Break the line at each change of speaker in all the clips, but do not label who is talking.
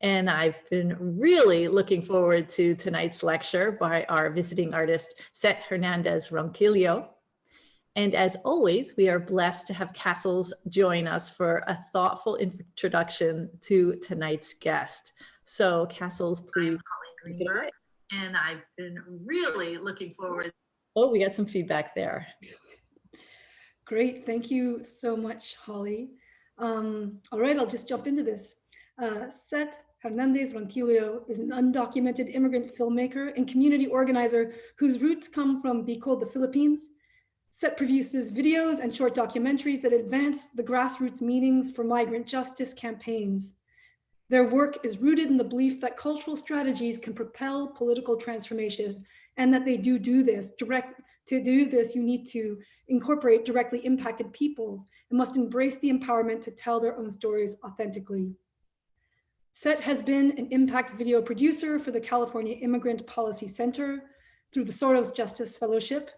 And I've been really looking forward to tonight's lecture by our visiting artist, Set Hernandez Rongkilyo. And as always, we are blessed to have Castles join us for a thoughtful introduction to tonight's guest. So Castles, please. And I've been really looking forward. Oh, we got some feedback there.
Great, thank you so much, Holly. All right, I'll just jump into this. Set Hernandez Rongkilyo is an undocumented immigrant filmmaker and community organizer whose roots come from Bicol, the Philippines. Set produces videos and short documentaries that advance the grassroots meanings for migrant justice campaigns. Their work is rooted in the belief that cultural strategies can propel political transformations, and that they do this. To do this, you need to incorporate directly impacted peoples and must embrace the empowerment to tell their own stories authentically. Set has been an impact video producer for the California Immigrant Policy Center through the Soros Justice Fellowship.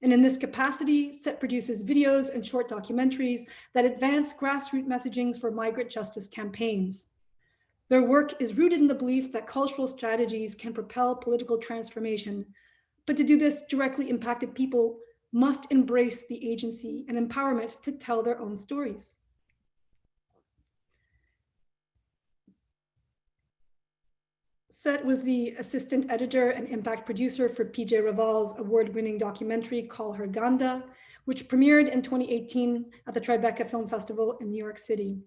And in this capacity, Set produces videos and short documentaries that advance grassroots messaging for migrant justice campaigns. Their work is rooted in the belief that cultural strategies can propel political transformation, but to do this, directly impacted people must embrace the agency and empowerment to tell their own stories. Set was the assistant editor and impact producer for PJ Raval's award-winning documentary called Hernandez, which premiered in 2018 at the Tribeca Film Festival in New York City.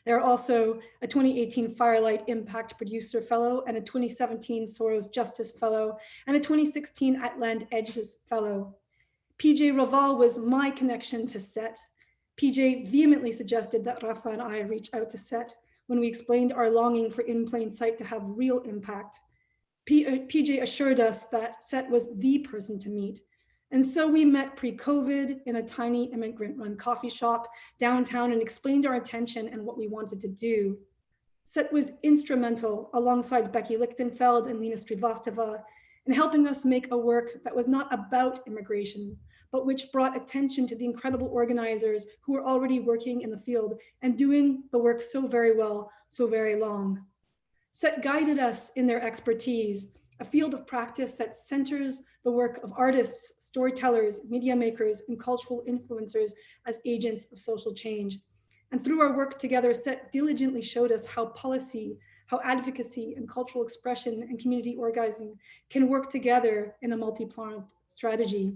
They're also a 2018 Firelight Impact Producer Fellow and a 2017 Soros Justice Fellow and a 2016 Atlant Edges Fellow. PJ Raval was my connection to Set. PJ vehemently suggested that Rafa and I reach out to Set when we explained our longing for In Plain Sight to have real impact. PJ assured us that Set was the person to meet. And so we met pre-COVID in a tiny immigrant-run coffee shop downtown and explained our intention and what we wanted to do. Set was instrumental alongside Becky Lichtenfeld and Lena Srivastava in helping us make a work that was not about immigration, but which brought attention to the incredible organizers who were already working in the field and doing the work so very well, so very long. Set guided us in their expertise, a field of practice that centers the work of artists, storytellers, media makers, and cultural influencers as agents of social change. And through our work together, Set diligently showed us how policy, how advocacy and cultural expression and community organizing can work together in a multi-pronged strategy.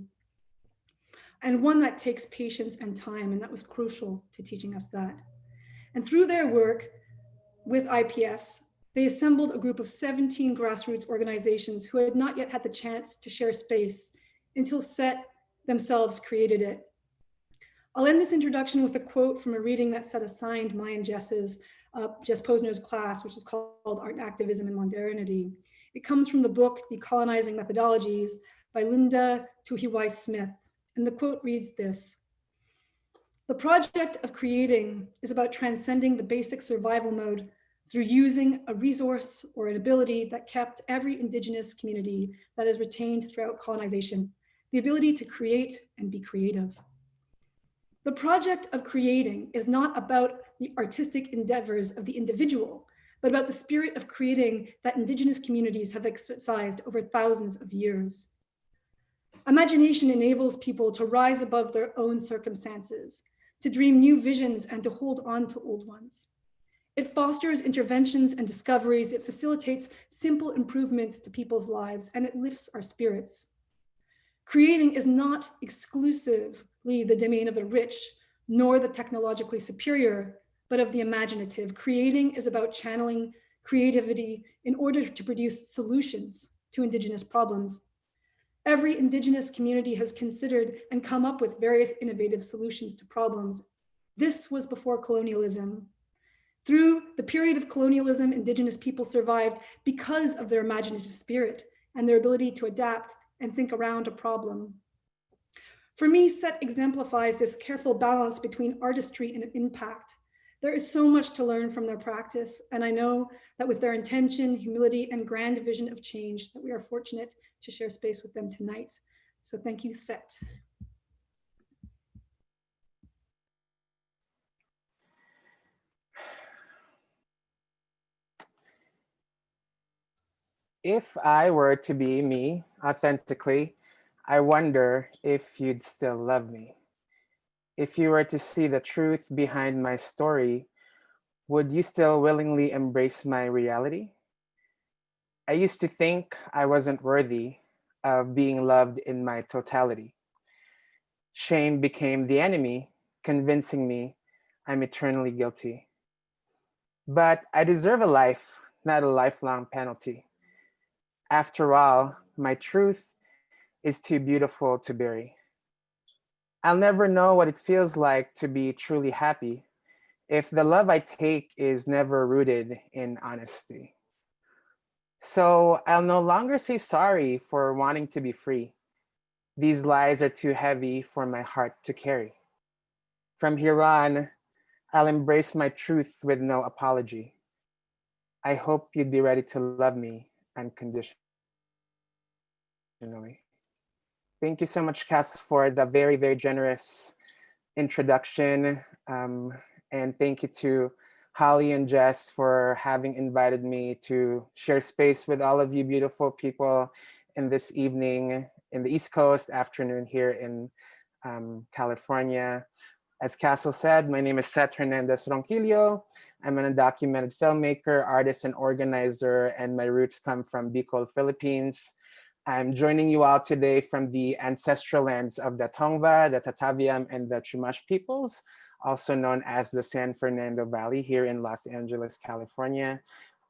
And one that takes patience and time, and that was crucial to teaching us that. And through their work with IPS, they assembled a group of 17 grassroots organizations who had not yet had the chance to share space until Set themselves created it. I'll end this introduction with a quote from a reading that Set assigned my and Jess Posner's class, which is called Art Activism and Modernity. It comes from the book Decolonizing Methodologies by Linda Tuhiwai Smith. And the quote reads this: "The project of creating is about transcending the basic survival mode through using a resource or an ability that kept every indigenous community that is retained throughout colonization, the ability to create and be creative. The project of creating is not about the artistic endeavors of the individual, but about the spirit of creating that indigenous communities have exercised over thousands of years. Imagination enables people to rise above their own circumstances, to dream new visions and to hold on to old ones. It fosters interventions and discoveries. It facilitates simple improvements to people's lives, and it lifts our spirits. Creating is not exclusively the domain of the rich, nor the technologically superior, but of the imaginative. Creating is about channeling creativity in order to produce solutions to indigenous problems. Every indigenous community has considered and come up with various innovative solutions to problems. This was before colonialism. Through the period of colonialism, indigenous people survived because of their imaginative spirit and their ability to adapt and think around a problem. For me, Set exemplifies this careful balance between artistry and impact. There is so much to learn from their practice, and I know that with their intention, humility, and grand vision of change, that we are fortunate to share space with them tonight. So thank you, Set.
If I were to be me authentically, I wonder if you'd still love me. If you were to see the truth behind my story, would you still willingly embrace my reality? I used to think I wasn't worthy of being loved in my totality. Shame became the enemy, convincing me I'm eternally guilty. But I deserve a life, not a lifelong penalty. After all, my truth is too beautiful to bury. I'll never know what it feels like to be truly happy if the love I take is never rooted in honesty. So I'll no longer say sorry for wanting to be free. These lies are too heavy for my heart to carry. From here on, I'll embrace my truth with no apology. I hope you'd be ready to love me unconditionally. Thank you so much, Cass, for the very, very generous introduction. And thank you to Holly and Jess for having invited me to share space with all of you beautiful people in this evening in the East Coast, afternoon here in California. As Castle said, my name is Seth Hernandez Rongkilyo. I'm an undocumented filmmaker, artist, and organizer, and my roots come from Bicol, Philippines. I'm joining you all today from the ancestral lands of the Tongva, the Tataviam, and the Chumash peoples, also known as the San Fernando Valley here in Los Angeles, California.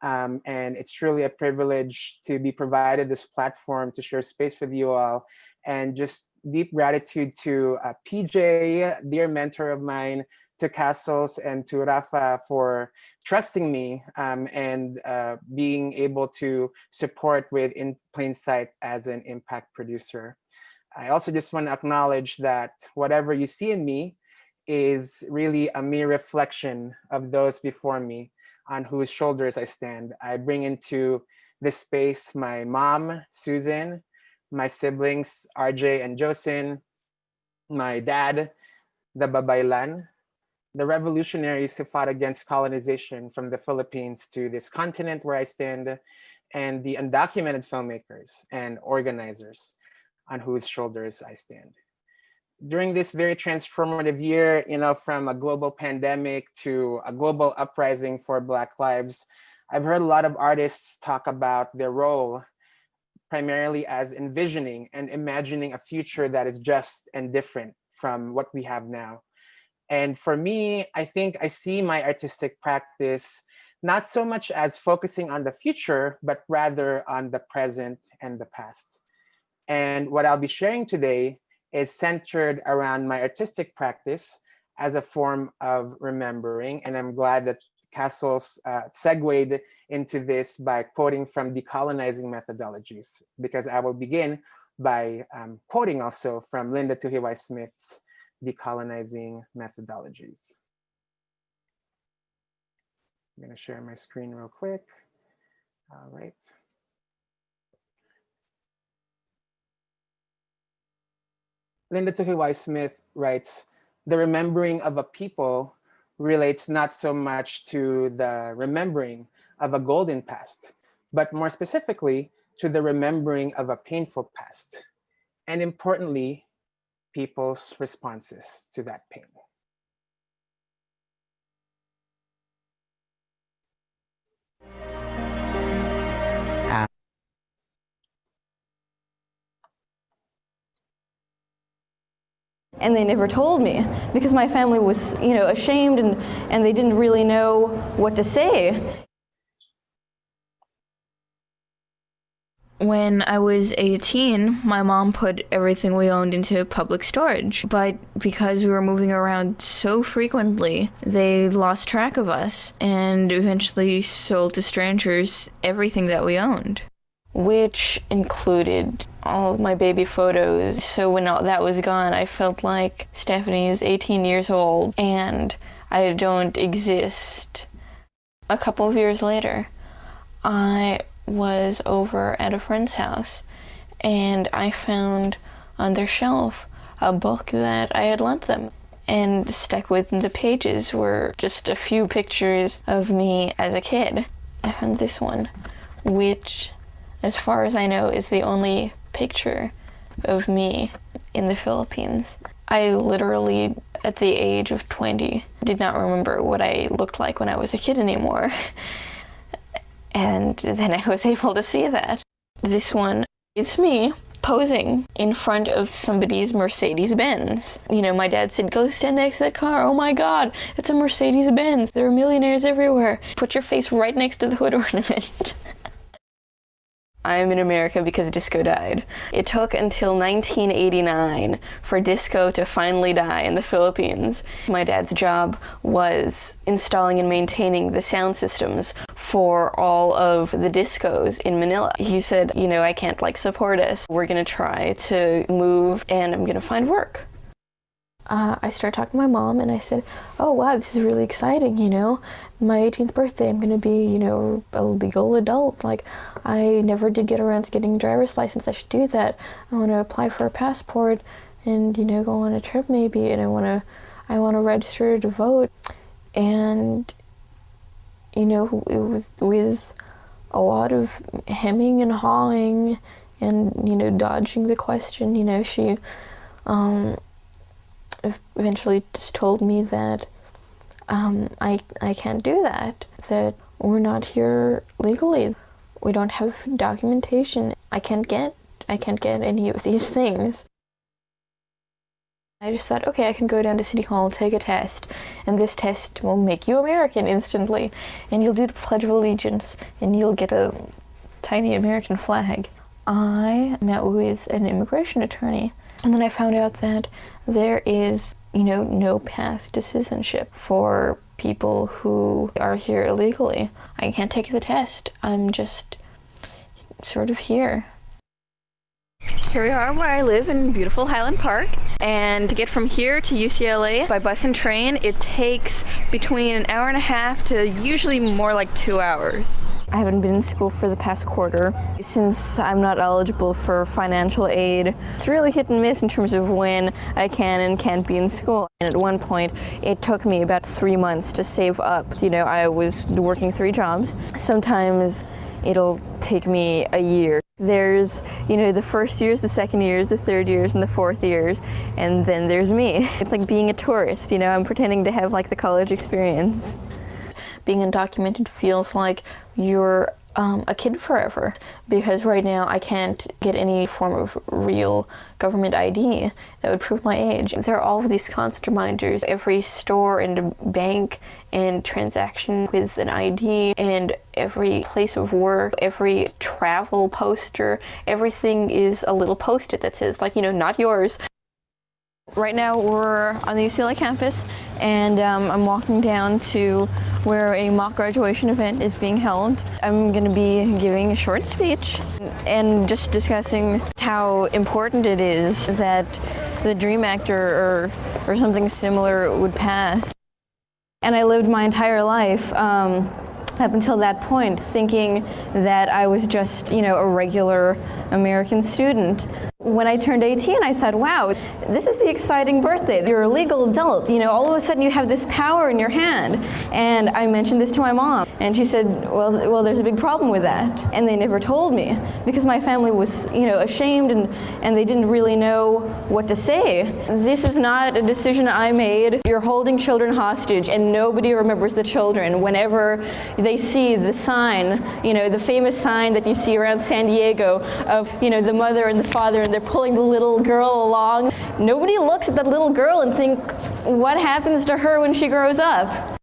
And it's truly a privilege to be provided this platform to share space with you all, and just deep gratitude to PJ, dear mentor of mine, to Castles and to Rafa for trusting me and being able to support with In Plain Sight as an impact producer. I also just want to acknowledge that whatever you see in me is really a mere reflection of those before me on whose shoulders I stand. I bring into this space my mom, Susan, my siblings, RJ and Josin, my dad, the Babaylan, the revolutionaries who fought against colonization from the Philippines to this continent where I stand, and the undocumented filmmakers and organizers on whose shoulders I stand. During this very transformative year, from a global pandemic to a global uprising for Black lives, I've heard a lot of artists talk about their role primarily as envisioning and imagining a future that is just and different from what we have now. And for me, I think I see my artistic practice not so much as focusing on the future, but rather on the present and the past. And what I'll be sharing today is centered around my artistic practice as a form of remembering. And I'm glad that Castles segued into this by quoting from decolonizing methodologies, because I will begin by quoting also from Linda Tuhiwai Smith's decolonizing methodologies. I'm going to share my screen real quick. All right. Linda Tuhiwai Smith writes, "The remembering of a people relates not so much to the remembering of a golden past, but more specifically to the remembering of a painful past, and importantly, people's responses to that pain."
And they never told me because my family was, ashamed and they didn't really know what to say. When I was 18, my mom put everything we owned into public storage. But because we were moving around so frequently, they lost track of us and eventually sold to strangers everything that we owned, which included all of my baby photos. So when all that was gone, I felt like Stephanie is 18 years old and I don't exist. A couple of years later, I was over at a friend's house and I found on their shelf a book that I had lent them, and stuck within the pages were just a few pictures of me as a kid. I found this one, which as far as I know, is the only picture of me in the Philippines. I literally, at the age of 20, did not remember what I looked like when I was a kid anymore. And then I was able to see that. This one, it's me posing in front of somebody's Mercedes-Benz. You know, my dad said, go stand next to that car. Oh my God, it's a Mercedes-Benz. There are millionaires everywhere. Put your face right next to the hood ornament. I'm in America because disco died. It took until 1989 for disco to finally die in the Philippines. My dad's job was installing and maintaining the sound systems for all of the discos in Manila. He said, you know, I can't support us. We're gonna try to move and I'm gonna find work. I started talking to my mom and I said, oh wow, this is really exciting, you know. My 18th birthday, I'm gonna be, you know, a legal adult. I never did get around to getting a driver's license. I should do that. I wanna apply for a passport and, you know, go on a trip maybe, and I wanna register to vote. And, you know, with a lot of hemming and hawing and, you know, dodging the question, you know, she, eventually just told me that I can't do that we're not here legally. We don't have documentation. I can't get any of these things. I just thought, okay, I can go down to City Hall, take a test, and this test will make you American instantly, and you'll do the Pledge of Allegiance, and you'll get a tiny American flag. I met with an immigration attorney, and then I found out that there is, you know, no path to citizenship for people who are here illegally. I can't take the test. I'm just sort of here. Here we are where I live in beautiful Highland Park, and to get from here to UCLA by bus and train, it takes between an hour and a half to usually more like 2 hours. I haven't been in school for the past quarter since I'm not eligible for financial aid. It's really hit and miss in terms of when I can and can't be in school. And at one point, it took me about 3 months to save up. You know, I was working 3 jobs. Sometimes it'll take me a year. There's, you know, the first years, the second years, the third years, and the fourth years, and then there's me. It's like being a tourist, you know, I'm pretending to have the college experience. Being undocumented feels like you're a kid forever, because right now I can't get any form of real government ID that would prove my age. There are all of these constant reminders. Every store and bank and transaction with an ID, and every place of work, every travel poster, everything is a little post-it that says, you know, not yours. Right now we're on the UCLA campus, and I'm walking down to where a mock graduation event is being held. I'm going to be giving a short speech and just discussing how important it is that the DREAM Act or something similar would pass. And I lived my entire life up until that point thinking that I was just, you know, a regular American student. When I turned 18, I thought, wow, this is the exciting birthday. You're a legal adult, you know, all of a sudden you have this power in your hand. And I mentioned this to my mom, and she said, well, there's a big problem with that. And they never told me, because my family was, you know, ashamed, and they didn't really know what to say. This is not a decision I made. You're holding children hostage, and nobody remembers the children. Whenever they see the sign, you know, the famous sign that you see around San Diego of, you know, the mother and the father, and they're pulling the little girl along. Nobody looks at that little girl and thinks, what happens to her when she grows up?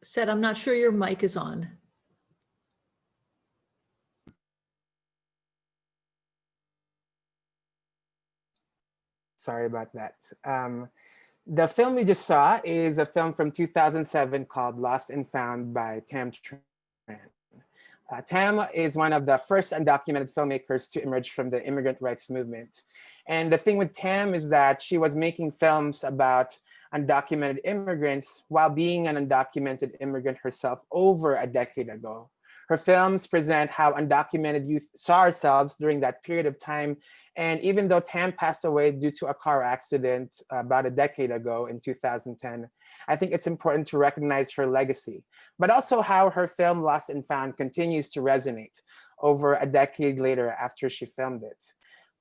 Seth, I'm not sure your mic is on.
Sorry about that. The film we just saw is a film from 2007 called Lost and Found by Tam Tran. Tam is one of the first undocumented filmmakers to emerge from the immigrant rights movement. And the thing with Tam is that she was making films about undocumented immigrants while being an undocumented immigrant herself over a decade ago. Her films present how undocumented youth saw ourselves during that period of time. And even though Tam passed away due to a car accident about a decade ago in 2010, I think it's important to recognize her legacy, but also how her film Lost and Found continues to resonate over a decade later after she filmed it.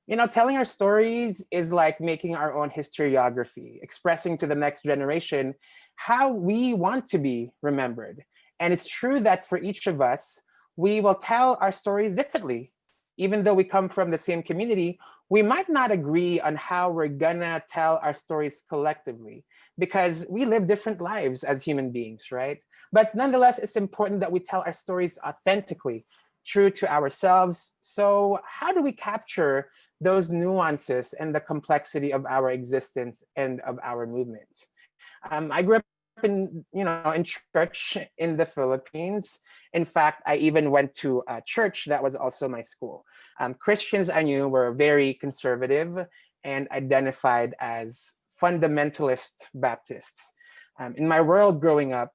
You know, telling our stories is like making our own historiography, expressing to the next generation how we want to be remembered. And it's true that for each of us, we will tell our stories differently. Even though we come from the same community, we might not agree on how we're gonna tell our stories collectively because we live different lives as human beings, right? But nonetheless, it's important that we tell our stories authentically, true to ourselves. So how do we capture those nuances and the complexity of our existence and of our movement? I grew up in church in the Philippines. In fact, I even went to a church that was also my school. Christians I knew were very conservative and identified as fundamentalist Baptists. In my world growing up,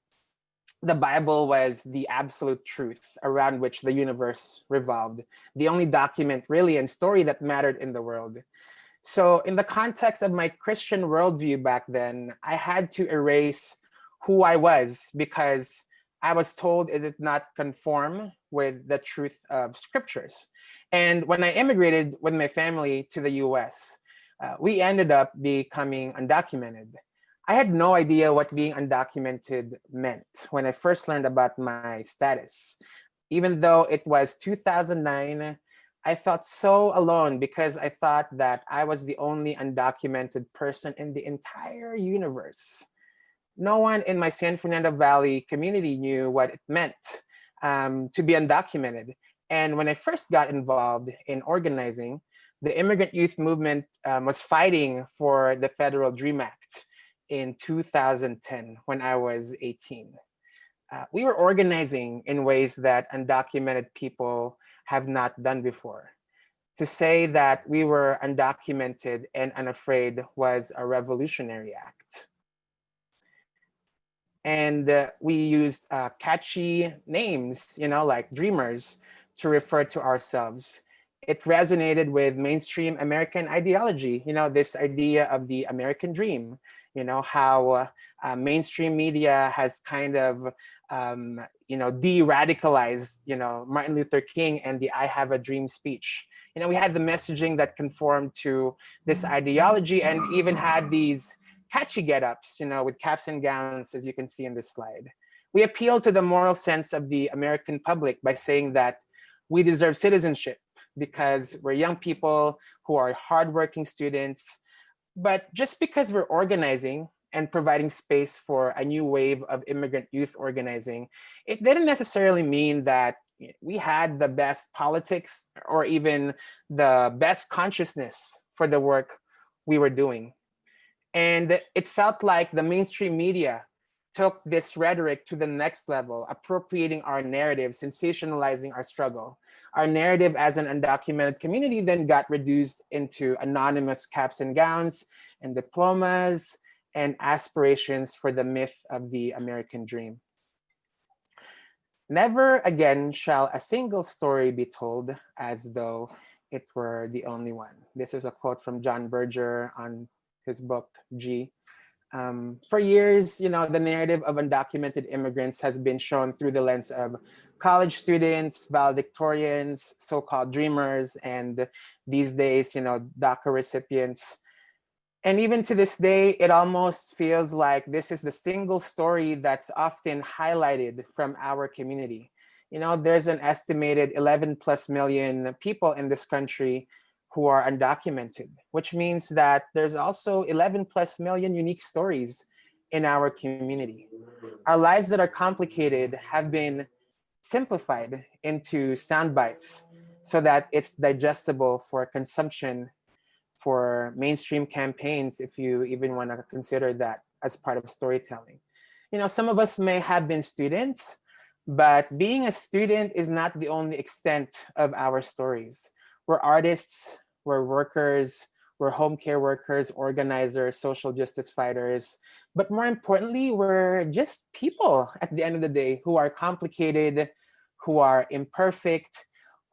the Bible was the absolute truth around which the universe revolved, the only document really and story that mattered in the world. So in the context of my Christian worldview back then, I had to erase who I was because I was told it did not conform with the truth of scriptures. And when I immigrated with my family to the US, we ended up becoming undocumented. I had no idea what being undocumented meant when I first learned about my status. Even though it was 2009, I felt so alone because I thought that I was the only undocumented person in the entire universe. No one in my San Fernando Valley community knew what it meant to be undocumented. And when I first got involved in organizing, the immigrant youth movement was fighting for the Federal Dream Act in 2010 when I was 18. We were organizing in ways that undocumented people have not done before. To say that we were undocumented and unafraid was a revolutionary act. And we used catchy names, like dreamers, to refer to ourselves. It resonated with mainstream American ideology, this idea of the American dream, how mainstream media has kind of, de-radicalized, Martin Luther King and the I Have a Dream speech. We had the messaging that conformed to this ideology and even had these catchy get-ups, with caps and gowns, as you can see in this slide. We appeal to the moral sense of the American public by saying that we deserve citizenship because we're young people who are hardworking students. But just because we're organizing and providing space for a new wave of immigrant youth organizing, it didn't necessarily mean that we had the best politics or even the best consciousness for the work we were doing. And it felt like the mainstream media took this rhetoric to the next level, appropriating our narrative, sensationalizing our struggle. Our narrative as an undocumented community then got reduced into anonymous caps and gowns and diplomas and aspirations for the myth of the American dream. Never again shall a single story be told as though it were the only one. This is a quote from John Berger on his book, G. For years, the narrative of undocumented immigrants has been shown through the lens of college students, valedictorians, so-called dreamers, and these days, DACA recipients. And even to this day, it almost feels like this is the single story that's often highlighted from our community. There's an estimated 11 plus million people in this country who are undocumented, which means that there's also 11 plus million unique stories in our community. Our lives that are complicated have been simplified into sound bites so that it's digestible for consumption for mainstream campaigns, if you even want to consider that as part of storytelling. Some of us may have been students, but being a student is not the only extent of our stories. We're artists, we're workers, we're home care workers, organizers, social justice fighters. But more importantly, we're just people at the end of the day who are complicated, who are imperfect,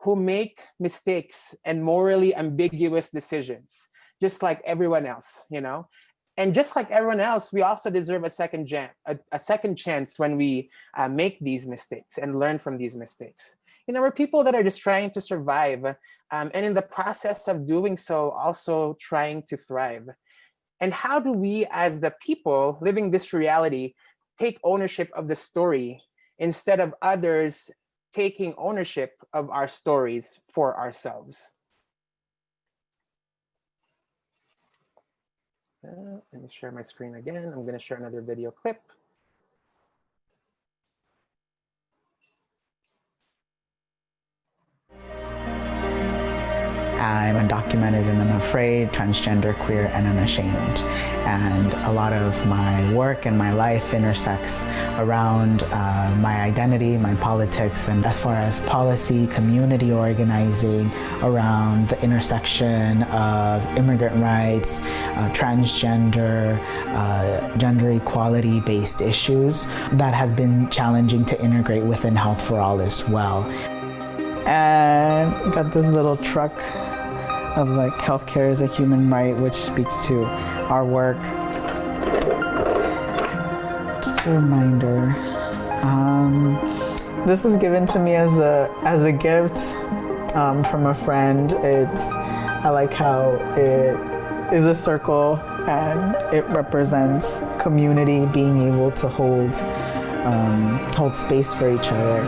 who make mistakes and morally ambiguous decisions, just like everyone else, you know? And just like everyone else, we also deserve a second chance when we make these mistakes and learn from these mistakes. You know, we're people that are just trying to survive, and in the process of doing so, also trying to thrive. And how do we, as the people living this reality, take ownership of the story instead of others taking ownership of our stories for ourselves? Let me share my screen again. I'm going to share another video clip.
I'm undocumented and unafraid, transgender, queer, and unashamed. And a lot of my work and my life intersects around my identity, my politics, and as far as policy, community organizing, around the intersection of immigrant rights, transgender, gender equality-based issues, that has been challenging to integrate within Health for All as well. And got this little truck of like healthcare is a human right, which speaks to our work. Just a reminder. This was given to me as a gift from a friend. I like how it is a circle and it represents community being able to hold space for each other.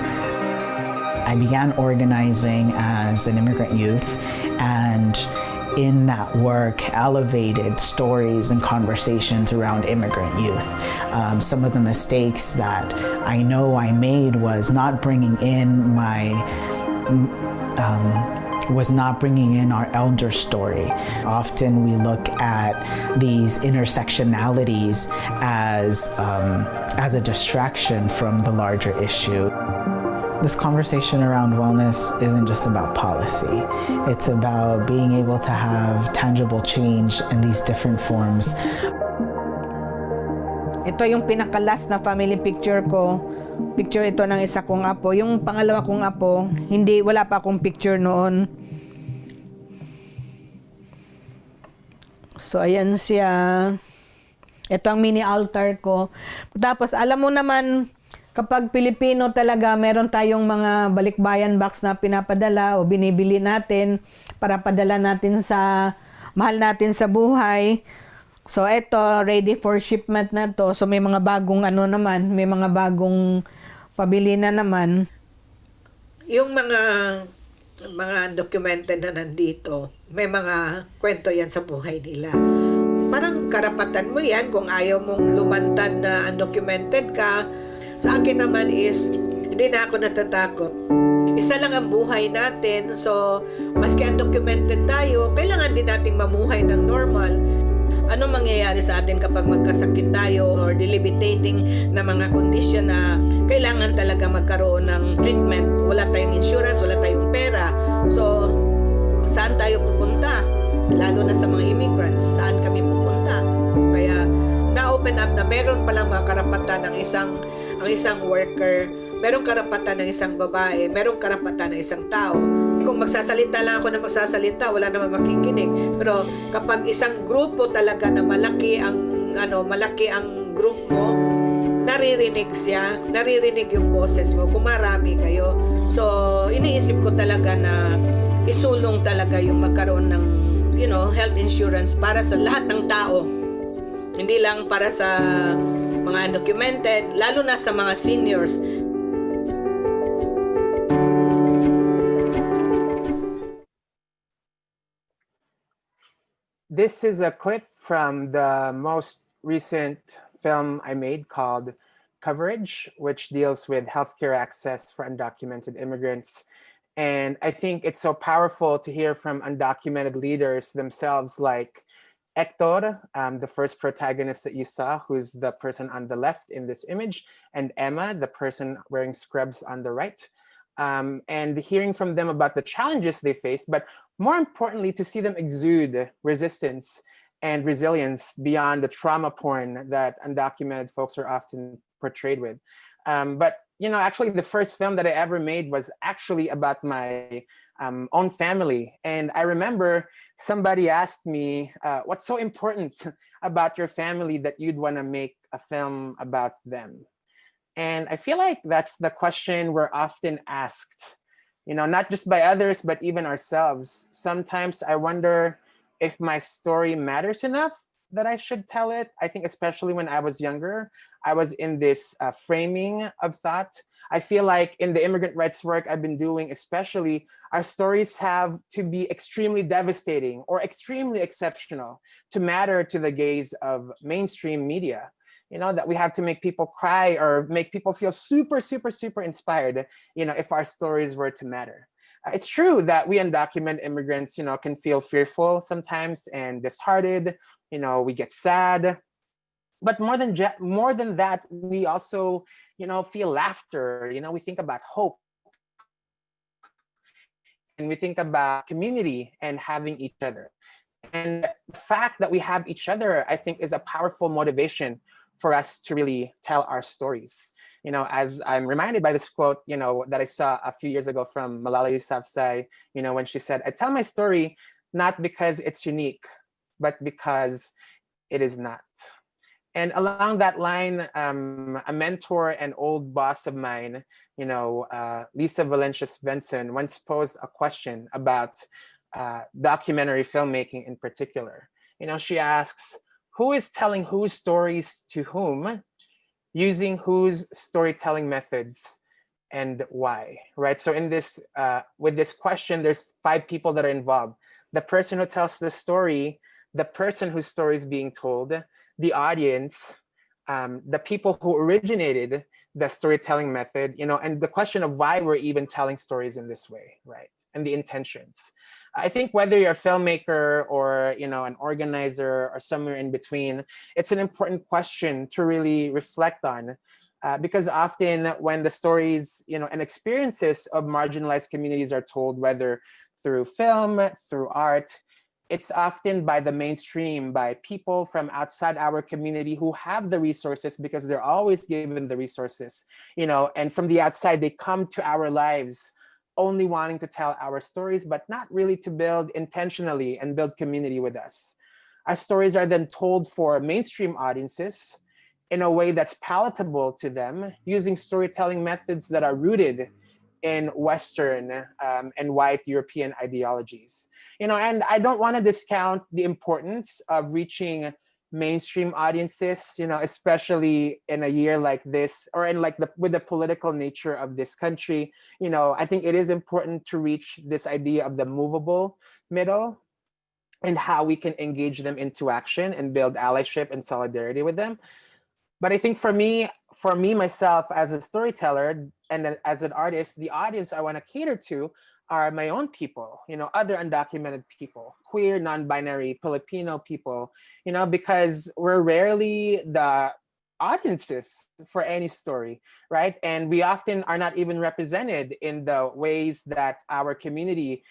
I began organizing as an immigrant youth, and in that work elevated stories and conversations around immigrant youth. Some of the mistakes that I know I made was not bringing in our elder story. Often we look at these intersectionalities as a distraction from the larger issue. This conversation around wellness isn't just about policy. It's about being able to have tangible change in these different forms.
Ito yung pinaka-last na family picture ko. Picture ito ng isa kong apo. Yung pangalawa kong apo, wala pa akong picture noon. So ayan siya. Ito ang mini altar ko. Tapos alam mo naman, kapag Pilipino talaga, meron tayong mga balikbayan box na pinapadala o binibili natin para padala natin sa mahal natin sa buhay. So ito, ready for shipment na to. So may mga bagong may mga bagong pabili na naman. Yung mga documented na nandito, may mga kwento yan sa buhay nila. Parang karapatan mo yan kung ayaw mong lumantad na undocumented ka. Sa akin naman is, hindi na ako natatakot. Isa lang ang buhay natin, so maski undocumented tayo, kailangan din nating mamuhay ng normal. Ano mangyayari sa atin kapag magkasakit tayo or debilitating na mga kondisyon na kailangan talaga magkaroon ng treatment? Wala tayong insurance, wala tayong pera. So, saan tayo pupunta? Lalo na sa mga immigrants, saan kami pupunta? Kaya, na-open up na meron palang mga karapatan ng ang isang worker, merong karapatan ng isang babae, merong karapatan ng isang tao. Kung magsasalita lang ako na magsasalita, wala naman makikinig. Pero kapag isang grupo talaga na malaki ang group mo, naririnig siya, naririnig yung boses mo, kung marami kayo. So, iniisip ko talaga na isulong talaga yung magkaroon ng, health insurance para sa lahat ng tao. Hindi lang para sa mga undocumented, lalo na sa mga seniors.
This is a clip from the most recent film I made called Coverage, which deals with healthcare access for undocumented immigrants. And I think it's so powerful to hear from undocumented leaders themselves, like Hector, the first protagonist that you saw, who's the person on the left in this image, and Emma, the person wearing scrubs on the right. And hearing from them about the challenges they faced, but more importantly, to see them exude resistance and resilience beyond the trauma porn that undocumented folks are often portrayed with. But actually, the first film that I ever made was actually about my own family. And I remember somebody asked me, what's so important about your family that you'd want to make a film about them? And I feel like that's the question we're often asked, not just by others, but even ourselves. Sometimes I wonder if my story matters enough that I should tell it. I think especially when I was younger, I was in this framing of thought. I feel like in the immigrant rights work I've been doing, especially, our stories have to be extremely devastating or extremely exceptional to matter to the gaze of mainstream media. That we have to make people cry or make people feel super, super, super inspired, if our stories were to matter. It's true that we undocumented immigrants, can feel fearful sometimes and disheartened. We get sad. But more than that, we also, feel laughter. We think about hope. And we think about community and having each other. And the fact that we have each other, I think, is a powerful motivation for us to really tell our stories. As I'm reminded by this quote, that I saw a few years ago from Malala Yousafzai, when she said, "I tell my story not because it's unique, but because it is not." And along that line, a mentor and old boss of mine, Lisa Valencia-Svensson, once posed a question about documentary filmmaking in particular. She asks, who is telling whose stories to whom, using whose storytelling methods, and why, right? So in this, with this question, there's 5 people that are involved. The person who tells the story, the person whose story is being told, the audience, the people who originated the storytelling method, and the question of why we're even telling stories in this way, right? And the intentions. I think whether you're a filmmaker or an organizer or somewhere in between, it's an important question to really reflect on, because often when the stories and experiences of marginalized communities are told, whether through film, through art, it's often by the mainstream, by people from outside our community who have the resources because they're always given the resources, and from the outside, they come to our lives only wanting to tell our stories, but not really to build intentionally and build community with us. Our stories are then told for mainstream audiences in a way that's palatable to them, using storytelling methods that are rooted in Western and white European ideologies. And I don't want to discount the importance of reaching mainstream audiences, especially in a year like this, or in with the political nature of this country. I think it is important to reach this idea of the movable middle and how we can engage them into action and build allyship and solidarity with them. But I think for me myself as a storyteller and as an artist, the audience I want to cater to are my own people, other undocumented people, queer, non-binary, Filipino people, because we're rarely the audiences for any story, right? And we often are not even represented in the ways that our community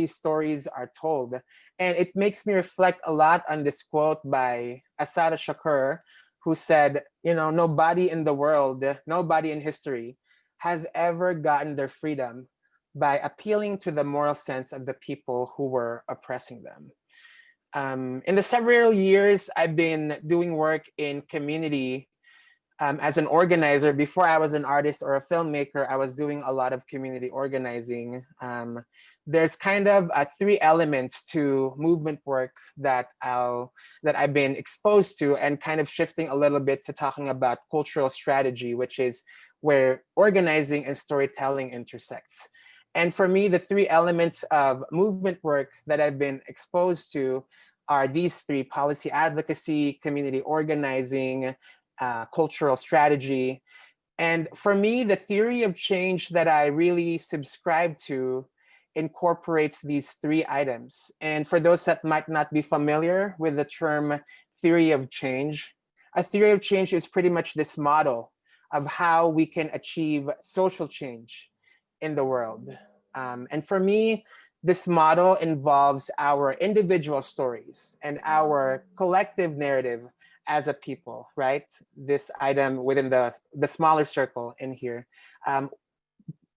stories are told. And it makes me reflect a lot on this quote by Assata Shakur, who said, nobody in the world, nobody in history has ever gotten their freedom by appealing to the moral sense of the people who were oppressing them. In the several years I've been doing work in community as an organizer. Before I was an artist or a filmmaker, I was doing a lot of community organizing. There's kind of 3 elements to movement work that I've been exposed to, and kind of shifting a little bit to talking about cultural strategy, which is where organizing and storytelling intersects. And for me, the 3 elements of movement work that I've been exposed to are these 3: policy advocacy, community organizing, cultural strategy. And for me, the theory of change that I really subscribe to incorporates these 3 items. And for those that might not be familiar with the term theory of change, a theory of change is pretty much this model of how we can achieve social change in the world. And for me, this model involves our individual stories and our collective narrative as a people, right? This item within the smaller circle in here.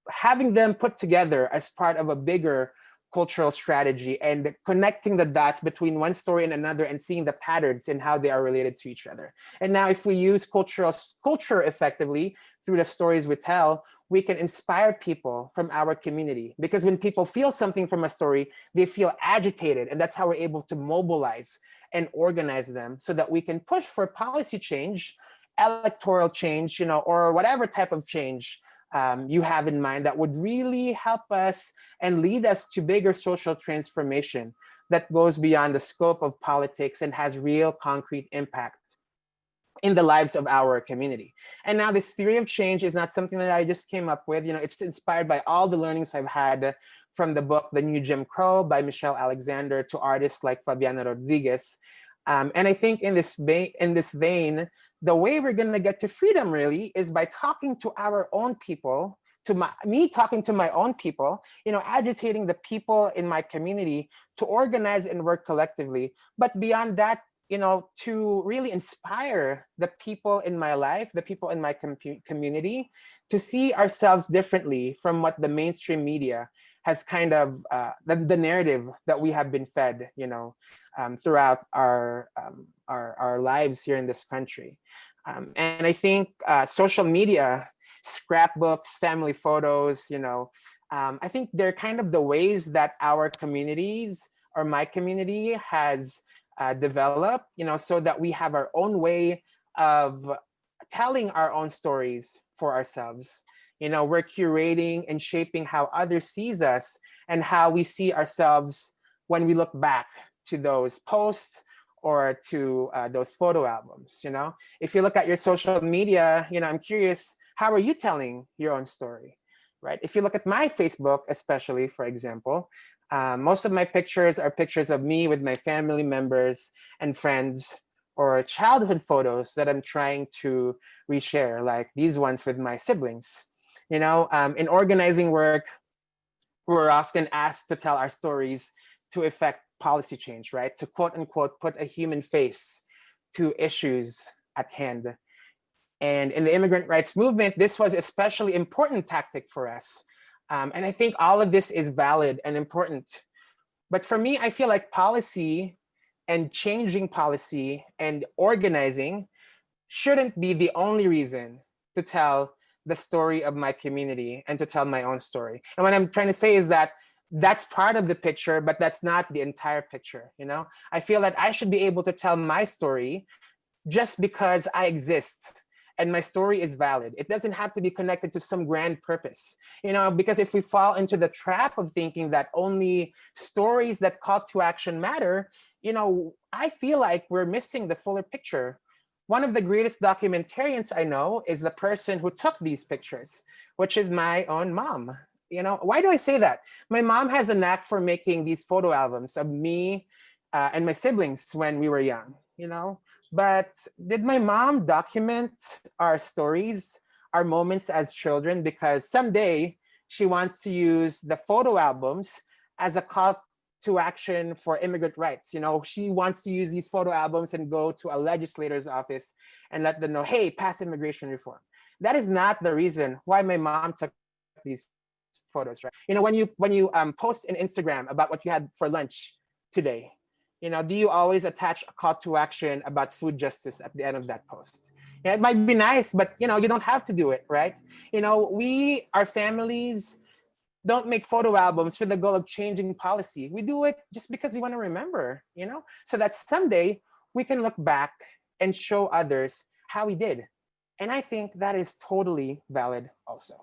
Having them put together as part of a bigger cultural strategy and connecting the dots between one story and another and seeing the patterns in how they are related to each other. And now if we use culture effectively through the stories we tell, we can inspire people from our community, because when people feel something from a story, they feel agitated, and that's how we're able to mobilize and organize them so that we can push for policy change, electoral change, or whatever type of change you have in mind that would really help us and lead us to bigger social transformation that goes beyond the scope of politics and has real concrete impact in the lives of our community. And now this theory of change is not something that I just came up with. It's inspired by all the learnings I've had from the book, The New Jim Crow by Michelle Alexander, to artists like Fabiana Rodriguez. And I think in this vein, the way we're going to get to freedom really is by talking to our own people, me talking to my own people, agitating the people in my community to organize and work collectively. But beyond that, to really inspire the people in my life, the people in my community, to see ourselves differently from what the mainstream media has kind of the narrative that we have been fed, throughout our lives here in this country. And I think social media, scrapbooks, family photos, I think they're kind of the ways that our communities or my community has developed, so that we have our own way of telling our own stories for ourselves. We're curating and shaping how others sees us and how we see ourselves when we look back to those posts or to those photo albums. If you look at your social media, I'm curious, how are you telling your own story, right? If you look at my Facebook, especially, for example, most of my pictures are pictures of me with my family members and friends, or childhood photos that I'm trying to reshare, like these ones with my siblings. In organizing work, we're often asked to tell our stories to effect policy change, right? To quote unquote, put a human face to issues at hand. And in the immigrant rights movement, this was especially important tactic for us. And I think all of this is valid and important. But for me, I feel like policy and changing policy and organizing shouldn't be the only reason to tell the story of my community and to tell my own story. And what I'm trying to say is that that's part of the picture, but that's not the entire picture. I feel that I should be able to tell my story just because I exist and my story is valid. It doesn't have to be connected to some grand purpose, because if we fall into the trap of thinking that only stories that call to action matter, I feel like we're missing the fuller picture. One of the greatest documentarians I know is the person who took these pictures, which is my own mom. Why do I say that? My mom has a knack for making these photo albums of me and my siblings when we were young, But did my mom document our stories, our moments as children? Because someday she wants to use the photo albums as a call to action for immigrant rights. She wants to use these photo albums and go to a legislator's office and let them know, hey, pass immigration reform. That is not the reason why my mom took these photos, right? When you post in Instagram about what you had for lunch today, do you always attach a call to action about food justice at the end of that post? It might be nice, but you don't have to do it, right? Our families don't make photo albums with the goal of changing policy. We do it just because we want to remember, so that someday we can look back and show others how we did. And I think that is totally valid also.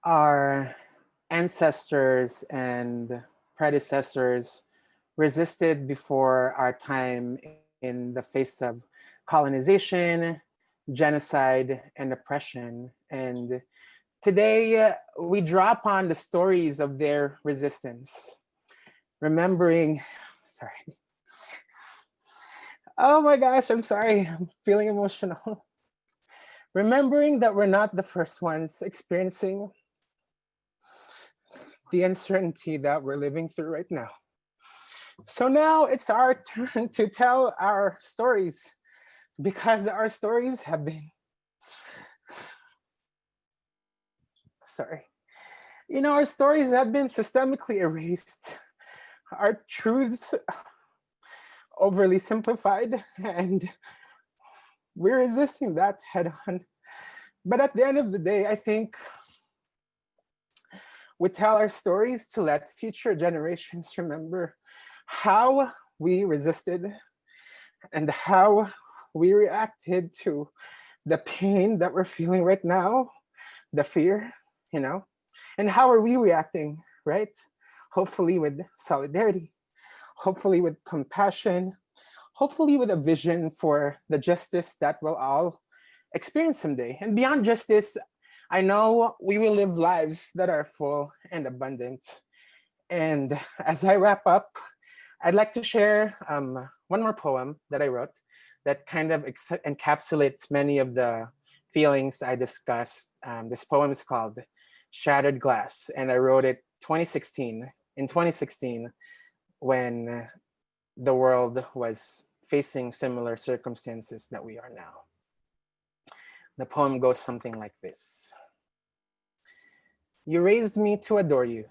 our ancestors and predecessors resisted before our time in the face of colonization, genocide, and oppression. And today, we draw upon the stories of their resistance, remembering, sorry. Oh my gosh, I'm sorry, I'm feeling emotional. Remembering that we're not the first ones experiencing the uncertainty that we're living through right now. So now it's our turn to tell our stories, because our stories have been, sorry. You know, our stories have been systemically erased, our truths overly simplified, and we're resisting that head on. But at the end of the day, I think we tell our stories to let future generations remember how we resisted and how we reacted to the pain that we're feeling right now, the fear, you know, and how are we reacting, right? Hopefully with solidarity, hopefully with compassion, hopefully with a vision for the justice that we'll all experience someday. And beyond justice, I know we will live lives that are full and abundant. And as I wrap up, I'd like to share one more poem that I wrote that kind of encapsulates many of the feelings I discussed. This poem is called Shattered Glass, and I wrote it in 2016, when the world was facing similar circumstances that we are now. The poem goes something like this. You raised me to adore you,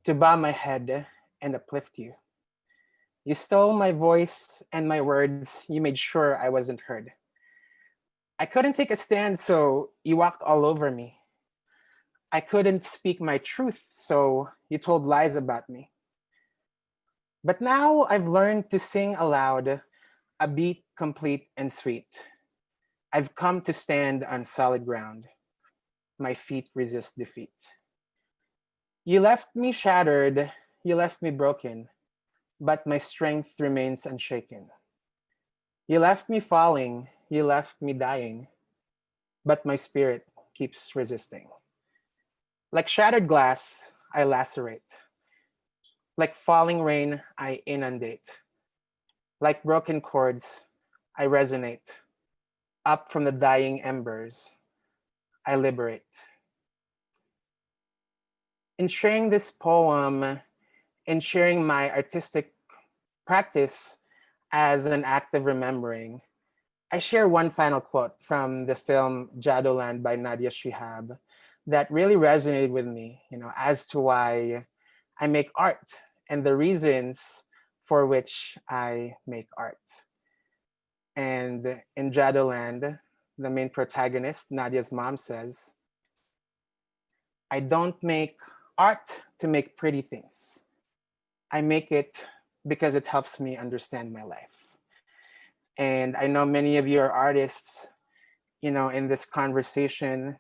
to bow my head and uplift you. You stole my voice and my words. You made sure I wasn't heard. I couldn't take a stand, so you walked all over me. I couldn't speak my truth, so you told lies about me. But now I've learned to sing aloud, a beat complete and sweet. I've come to stand on solid ground. My feet resist defeat. You left me shattered, you left me broken, but my strength remains unshaken. You left me falling, you left me dying, but my spirit keeps resisting. Like shattered glass, I lacerate. Like falling rain, I inundate. Like broken chords, I resonate. Up from the dying embers, I liberate. In sharing this poem, in sharing my artistic practice as an act of remembering, I share one final quote from the film Jadoland by Nadia Shihab that really resonated with me, as to why I make art and the reasons for which I make art. And in Jadoland, the main protagonist, Nadia's mom, says, I don't make art to make pretty things. I make it because it helps me understand my life. And I know many of you are artists, in this conversation.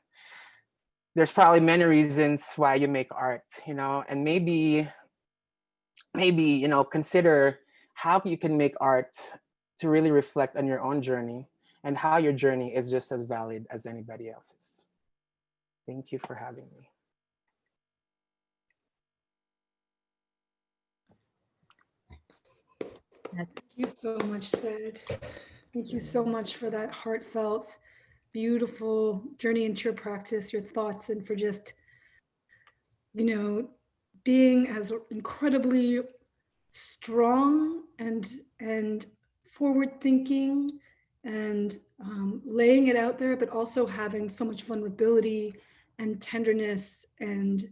There's probably many reasons why you make art, and maybe, consider how you can make art to really reflect on your own journey and how your journey is just as valid as anybody else's. Thank you for having me.
Thank you so much, Seth. Thank you so much for that heartfelt, beautiful journey into your practice, your thoughts, and for just, being as incredibly strong and forward thinking and laying it out there, but also having so much vulnerability and tenderness and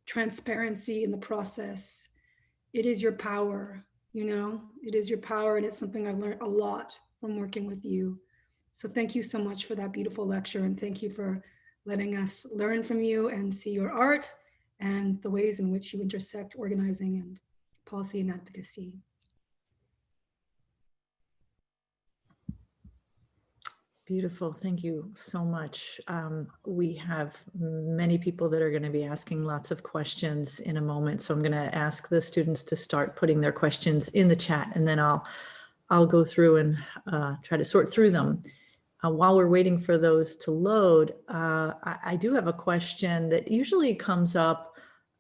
transparency in the process. It is your power, it is your power, and it's something I've learned a lot from working with you. So thank you so much for that beautiful lecture, and thank you for letting us learn from you and see your art and the ways in which you intersect organizing and policy and advocacy.
Beautiful. Thank you so much. We have many people that are going to be asking lots of questions in a moment. So I'm going to ask the students to start putting their questions in the chat, and then I'll go through and try to sort through them. While we're waiting for those to load, I do have a question that usually comes up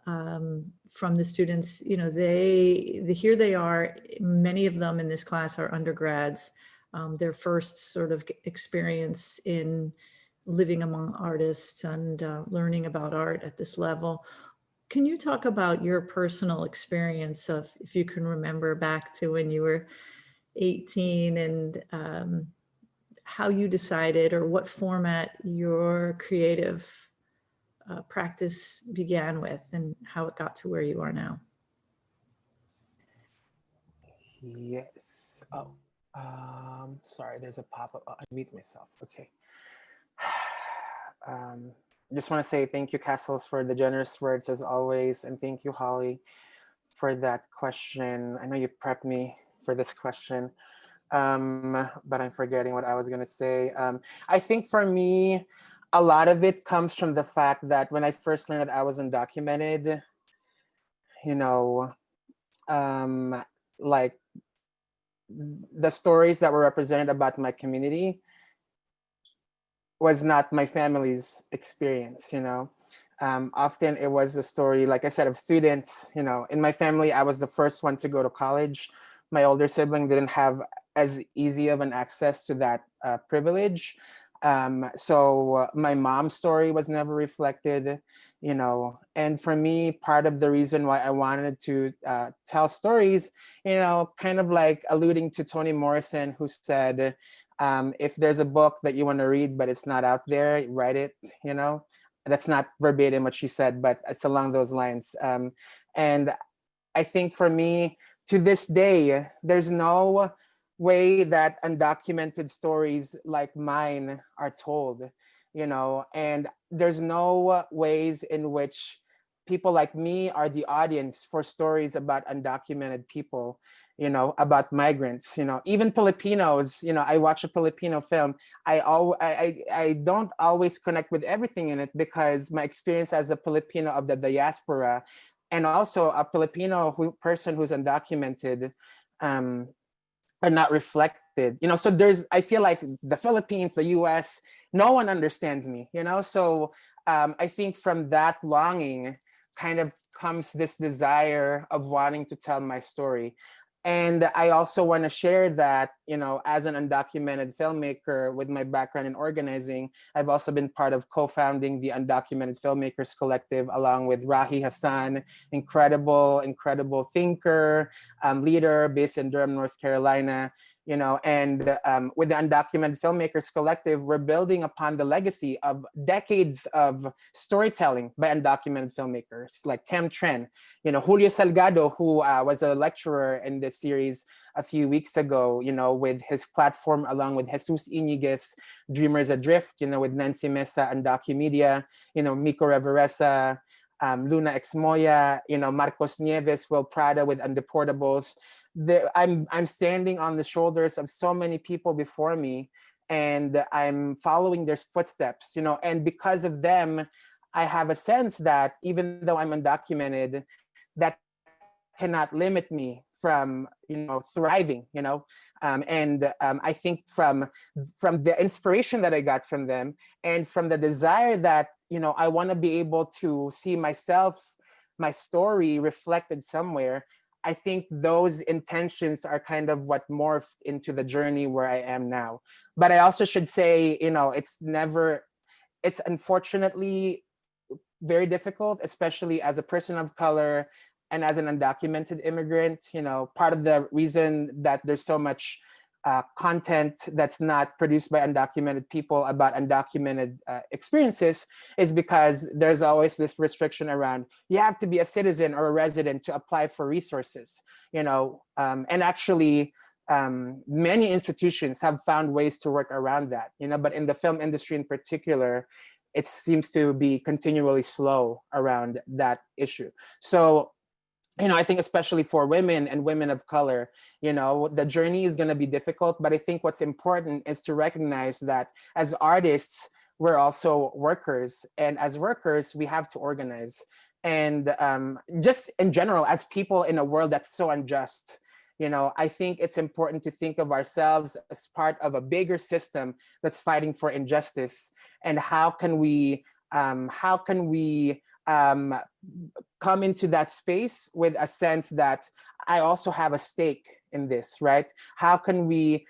from the students. You know, here they are, many of them in this class are undergrads. Their first sort of experience in living among artists and learning about art at this level. Can you talk about your personal experience of, if you can remember back to when you were 18, and how you decided, or what format your creative practice began with, and how it got to where you are now?
Yes. Oh, sorry, there's a pop-up. I'll unmute myself. Okay. I just want to say thank you, Castles, for the generous words as always. And thank you, Holly, for that question. I know you prepped me for this question, but I'm forgetting what I was going to say. I think for me, a lot of it comes from the fact that when I first learned that I was undocumented, you know, like the stories that were represented about my community was not my family's experience, you know. Often it was the story, like I said, of students, you know. In my family, I was the first one to go to college. My older sibling didn't have as easy of an access to that privilege. So my mom's story was never reflected, you know. And for me, part of the reason why I wanted to tell stories, you know, kind of like alluding to Toni Morrison, who said, if there's a book that you want to read, but it's not out there, write it, you know. That's not verbatim what she said, but it's along those lines. And I think for me, to this day, there's no way that undocumented stories like mine are told, you know, and there's no ways in which people like me are the audience for stories about undocumented people, you know, about migrants, you know, even Filipinos. You know, I watch a Filipino film, I don't always connect with everything in it, because my experience as a Filipino of the diaspora, and also a Filipino person who's undocumented, are not reflected, you know. So I feel like the Philippines, the US, no one understands me, you know. So I think from that longing kind of comes this desire of wanting to tell my story. And I also want to share that, you know, as an undocumented filmmaker with my background in organizing, I've also been part of co-founding the Undocumented Filmmakers Collective, along with Rahi Hassan, incredible thinker, leader based in Durham, North Carolina. You know, and with the Undocumented Filmmakers Collective, we're building upon the legacy of decades of storytelling by undocumented filmmakers like Tam Tren, you know, Julio Salgado, who was a lecturer in this series a few weeks ago, you know, with his platform, along with Jesus Iniguez, Dreamers Adrift, you know, with Nancy Mesa and Documedia, you know, Miko Reveresa, Luna Exmoya, you know, Marcos Nieves, Will Prada with Undeportables. I'm standing on the shoulders of so many people before me, and I'm following their footsteps, you know, and because of them, I have a sense that even though I'm undocumented, that cannot limit me from, you know, thriving, you know. I think from the inspiration that I got from them, and from the desire that, you know, I want to be able to see myself, my story reflected somewhere, I think those intentions are kind of what morphed into the journey where I am now. But I also should say, you know, it's unfortunately very difficult, especially as a person of color and as an undocumented immigrant. You know, part of the reason that there's so much content that's not produced by undocumented people about undocumented experiences is because there's always this restriction around, you have to be a citizen or a resident to apply for resources, you know. And actually, many institutions have found ways to work around that, you know, but in the film industry in particular, it seems to be continually slow around that issue. So I think especially for women and women of color, the journey is going to be difficult. But I think what's important is to recognize that as artists, we're also workers. And as workers, we have to organize. And just in general, as people in a world that's so unjust, I think it's important to think of ourselves as part of a bigger system that's fighting for injustice. And how can we come into that space with a sense that I also have a stake in this, right? How can we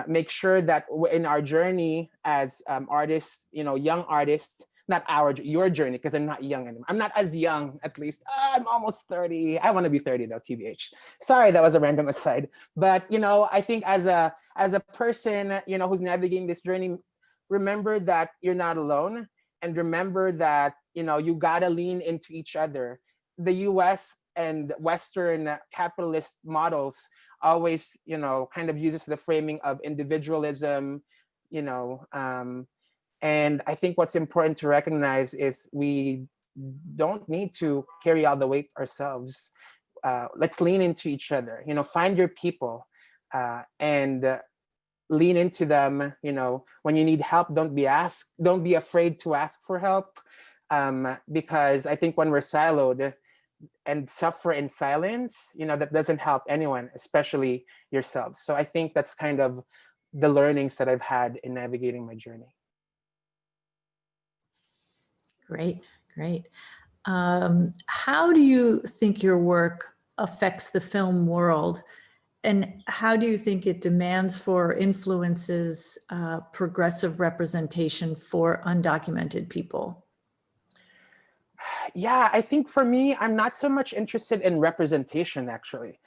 make sure that in our journey as artists, young artists, not your journey, because I'm not young anymore. I'm not as young, at least. I'm almost 30. I want to be 30 though, TBH. Sorry, that was a random aside. But I think as a person, who's navigating this journey, remember that you're not alone, and remember that you gotta lean into each other. The U.S. and Western capitalist models always, kind of uses the framing of individualism, and I think what's important to recognize is we don't need to carry all the weight ourselves. Let's lean into each other. Find your people, and lean into them. When you need help, don't be afraid to ask for help, because I think when we're siloed and suffer in silence, that doesn't help anyone, especially yourself. So I think that's kind of the learnings that I've had in navigating my journey.
Great, great. How do you think your work affects the film world? And how do you think it demands for influences progressive representation for undocumented people?
Yeah, I think for me, I'm not so much interested in representation, actually.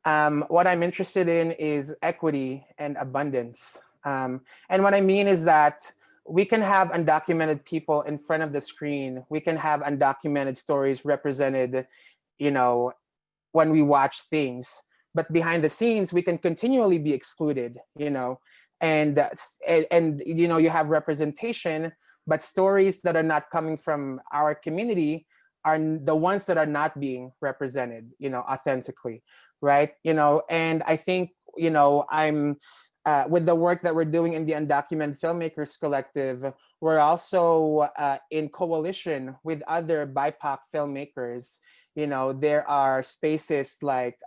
What I'm interested in is equity and abundance. And what I mean is that we can have undocumented people in front of the screen. We can have undocumented stories represented, when we watch things. But behind the scenes, we can continually be excluded, and you have representation, but stories that are not coming from our community are the ones that are not being represented, authentically, right? And I think, I'm with the work that we're doing in the Undocumented Filmmakers Collective, we're also in coalition with other BIPOC filmmakers. There are spaces like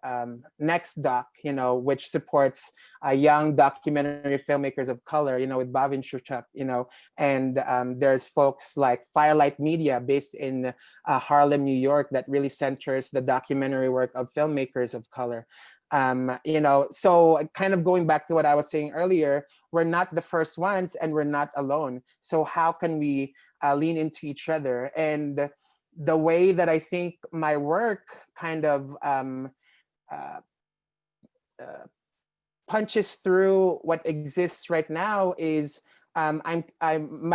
Next Doc, which supports young documentary filmmakers of color, with Bhavin Shuchak, and there's folks like Firelight Media based in Harlem, New York, that really centers the documentary work of filmmakers of color. So kind of going back to what I was saying earlier, we're not the first ones and we're not alone. So how can we lean into each other? And the way that I think my work kind of punches through what exists right now is my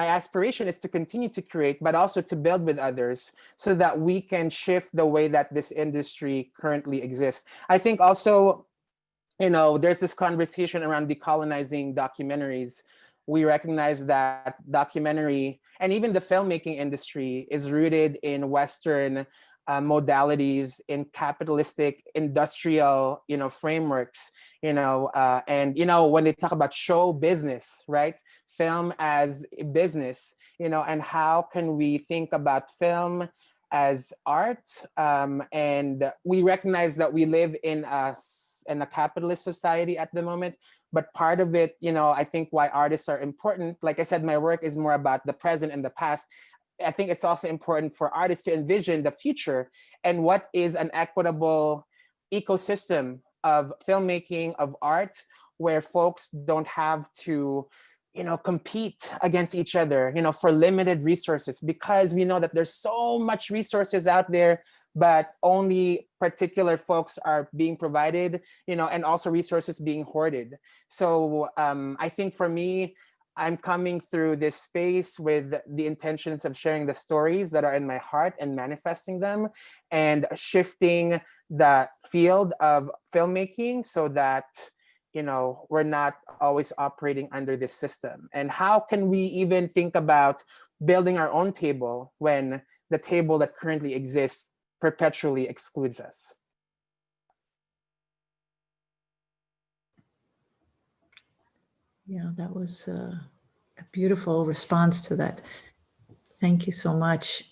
aspiration is to continue to create, but also to build with others so that we can shift the way that this industry currently exists. I think also, there's this conversation around decolonizing documentaries. We recognize that documentary and even the filmmaking industry is rooted in Western modalities, in capitalistic industrial, frameworks, and when they talk about show business, right? Film as a business, and how can we think about film as art? And we recognize that we live in a capitalist society at the moment. But part of it, I think why artists are important, like I said, my work is more about the present and the past. I think it's also important for artists to envision the future and what is an equitable ecosystem of filmmaking, of art, where folks don't have to, compete against each other, for limited resources, because we know that there's so much resources out there, but only particular folks are being provided, and also resources being hoarded. So I think for me, I'm coming through this space with the intentions of sharing the stories that are in my heart and manifesting them and shifting the field of filmmaking so that, we're not always operating under this system. And how can we even think about building our own table when the table that currently exists perpetually excludes us?
Yeah, that was a beautiful response to that. Thank you so much.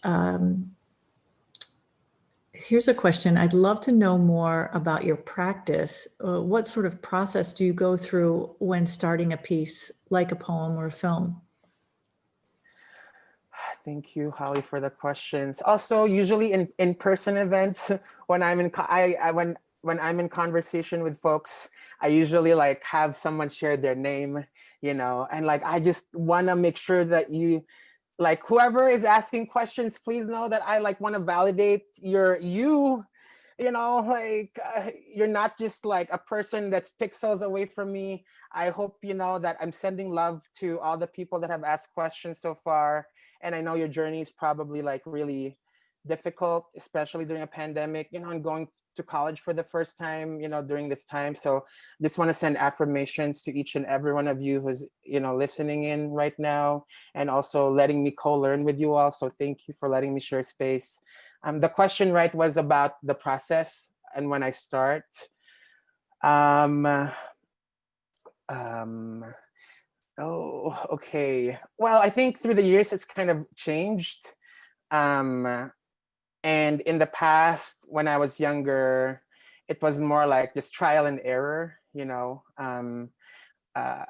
Here's a question. I'd love to know more about your practice. What sort of process do you go through when starting a piece like a poem or a film?
Thank you, Holly, for the questions. Also, usually in in-person events, when I'm in when I'm in conversation with folks, I usually like have someone share their name, you know, and like I just want to make sure that you, like, whoever is asking questions, please know that I like want to validate you know, like you're not just like a person that's pixels away from me. I hope you know that I'm sending love to all the people that have asked questions so far. And I know your journey is probably like really difficult, especially during a pandemic, you know, and going to college for the first time, you know, during this time. So just want to send affirmations to each and every one of you who's, you know, listening in right now, and also letting me co-learn with you all. So thank you for letting me share space. The question, right, was about the process and when I start. Um, oh, okay. Well, I think through the years it's kind of changed. And in the past, when I was younger, it was more like just trial and error, you know. Uh,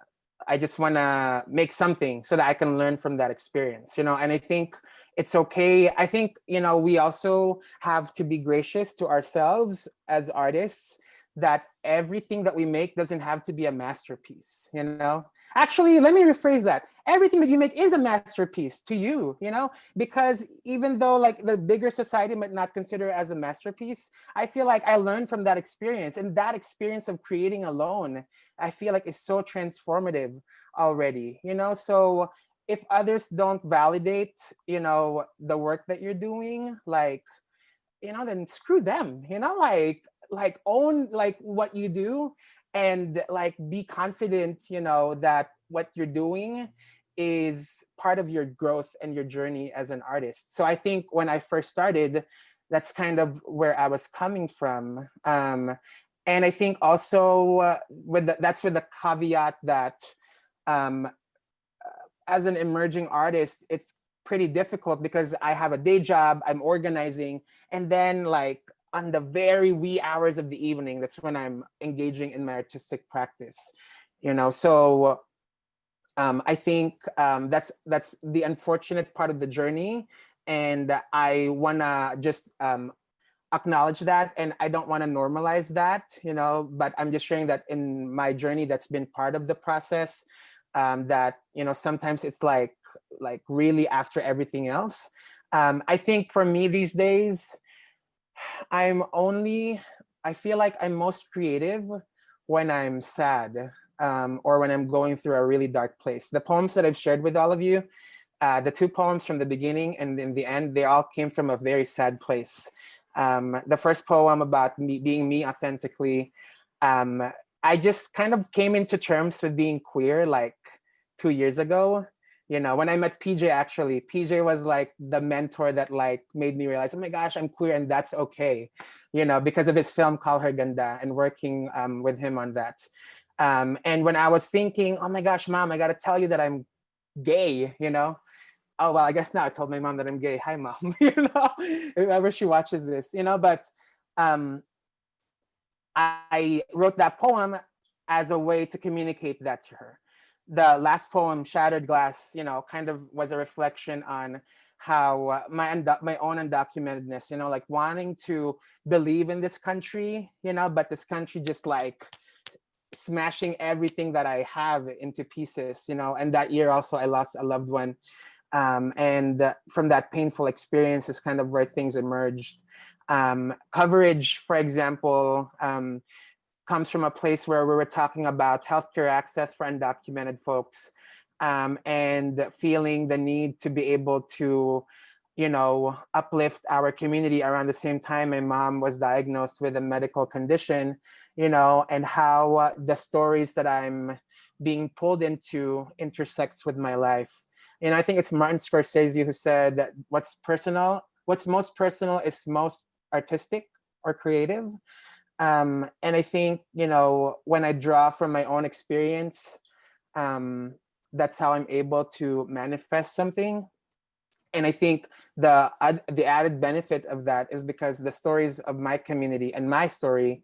I just want to make something so that I can learn from that experience, you know. And I think it's okay. I think, you know, we also have to be gracious to ourselves as artists, that everything that we make doesn't have to be a masterpiece, you know. Actually, let me rephrase that. Everything that you make is a masterpiece to you, you know, because even though like the bigger society might not consider it as a masterpiece, I feel like I learned from that experience, and that experience of creating alone, I feel like is so transformative already, you know. So if others don't validate, you know, the work that you're doing, like, you know, then screw them, you know, like own like what you do, and like be confident, you know, that what you're doing is part of your growth and your journey as an artist. So I think when I first started, that's kind of where I was coming from. And I think also that's with the caveat that um, as an emerging artist, it's pretty difficult because I have a day job, I'm organizing, and then like on the very wee hours of the evening, that's when I'm engaging in my artistic practice, you know. So I think that's the unfortunate part of the journey, and I wanna just acknowledge that, and I don't want to normalize that, you know. But I'm just sharing that in my journey, that's been part of the process. That, you know, sometimes it's like really after everything else. I think for me these days, I feel like I'm most creative when I'm sad, or when I'm going through a really dark place. The poems that I've shared with all of you, the two poems from the beginning and in the end, they all came from a very sad place. The first poem about me being me authentically, I just kind of came into terms with being queer like 2 years ago. You know, when I met PJ, actually, PJ was like the mentor that like made me realize, oh my gosh, I'm queer and that's okay, you know, because of his film Call Her Ganda and working with him on that. And when I was thinking, oh my gosh, mom, I got to tell you that I'm gay, you know. Oh, well, I guess now I told my mom that I'm gay. Hi, mom, you know, if ever she watches this, you know. But I wrote that poem as a way to communicate that to her. The last poem, Shattered Glass, you know, kind of was a reflection on how my own undocumentedness, you know, like wanting to believe in this country, you know, but this country just like smashing everything that I have into pieces, you know. And that year also I lost a loved one. And from that painful experience is kind of where things emerged. Coverage, for example, comes from a place where we were talking about healthcare access for undocumented folks, and feeling the need to be able to, you know, uplift our community. Around the same time, my mom was diagnosed with a medical condition, you know, and how the stories that I'm being pulled into intersects with my life. And I think it's Martin Scorsese who said that what's most personal is most artistic or creative. And I think, you know, when I draw from my own experience, That's how I'm able to manifest something. And I think the added benefit of that is because the stories of my community and my story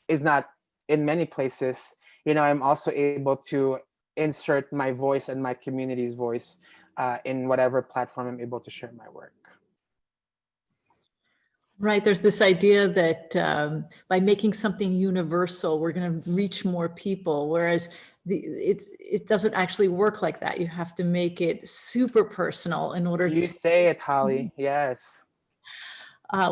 is not in many places. I'm also able to insert my voice and my community's voice in whatever platform I'm able to share my work.
Right. There's this idea that by making something universal, we're going to reach more people, whereas it doesn't actually work like that. You have to make it super personal in order
You
to.
say it, Holly. Yes.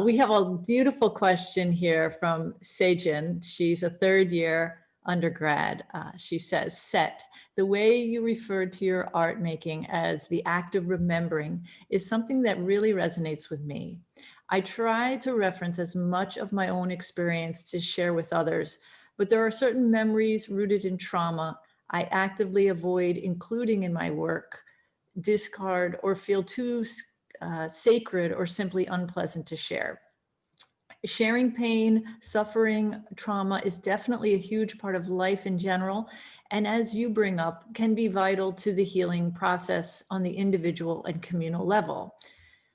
We have a beautiful question here from Sejin. She's a third-year undergrad. She says, Set, the way you referred to your art making as the act of remembering is something that really resonates with me. I try to reference as much of my own experience to share with others, but there are certain memories rooted in trauma I actively avoid including in my work, discard, or feel too sacred or simply unpleasant to share. Sharing pain, suffering, trauma is definitely a huge part of life in general, and as you bring up, can be vital to the healing process on the individual and communal level.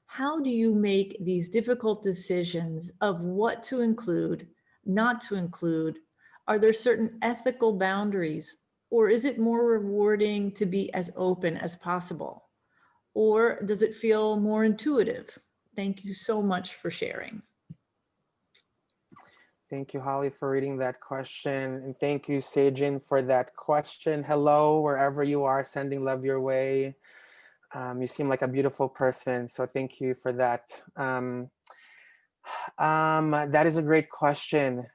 How do you make these difficult decisions of what to include, not to include? Are there certain ethical boundaries, or is it more rewarding to be as open as possible? Or does it feel more intuitive? Thank you so much for sharing.
Thank you, Holly, for reading that question. And thank you, Sejin, for that question. Hello, wherever you are, sending love your way. You seem like a beautiful person, so thank you for that. That is a great question.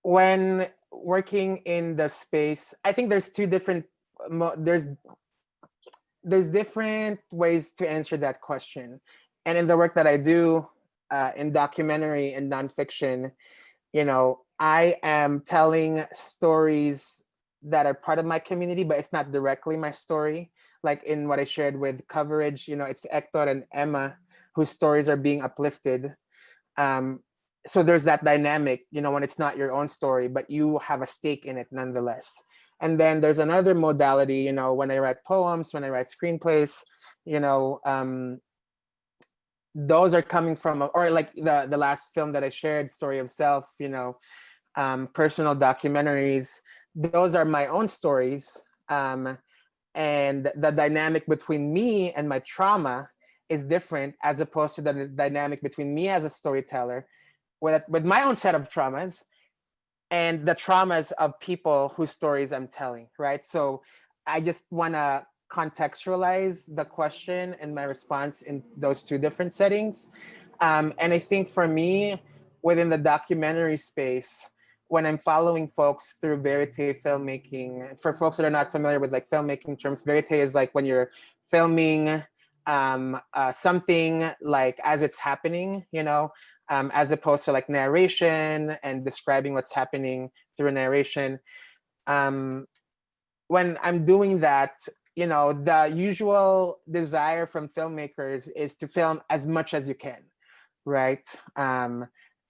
When working in the space, I think there's two different, there's different ways to answer that question. And in the work that I do in documentary and nonfiction, I am telling stories that are part of my community, but it's not directly my story. Like in what I shared with coverage, it's Hector and Emma whose stories are being uplifted. So there's that dynamic, when it's not your own story, but you have a stake in it nonetheless. And then there's another modality, when I write poems, when I write screenplays, those are coming from, or like the last film that I shared, Story of Self, personal documentaries. Those are my own stories. And the dynamic between me and my trauma is different, as opposed to the dynamic between me as a storyteller with my own set of traumas and the traumas of people whose stories I'm telling, right? So I just want to contextualize the question and my response in those two different settings. And I think for me, within the documentary space, when I'm following folks through verite filmmaking, for folks that are not familiar with like filmmaking terms, verite is like when you're filming something like as it's happening, as opposed to like narration and describing what's happening through narration. When I'm doing that, the usual desire from filmmakers is to film as much as you can, right?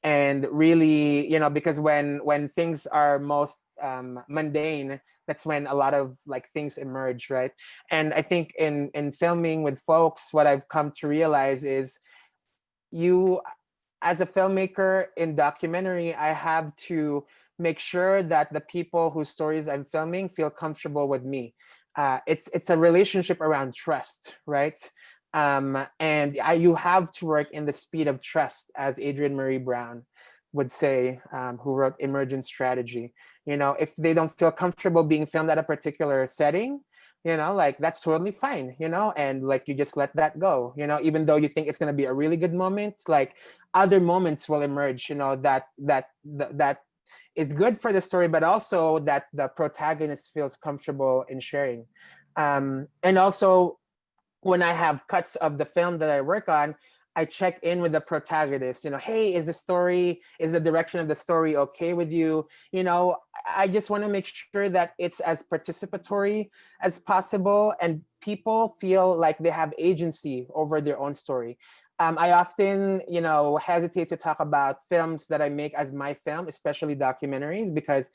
And really, because when things are most mundane, that's when a lot of like things emerge, right? And I think in filming with folks, what I've come to realize is you, as a filmmaker in documentary, I have to make sure that the people whose stories I'm filming feel comfortable with me. It's a relationship around trust, right? And you have to work in the speed of trust, as Adrienne Marie Brown would say, who wrote Emergent Strategy. If they don't feel comfortable being filmed at a particular setting, like that's totally fine, and like you just let that go, even though you think it's going to be a really good moment, like other moments will emerge, that is good for the story, but also that the protagonist feels comfortable in sharing. And also, when I have cuts of the film that I work on, I check in with the protagonist, hey, is the direction of the story okay with you? I just want to make sure that it's as participatory as possible and people feel like they have agency over their own story. I often, hesitate to talk about films that I make as my film, especially documentaries, because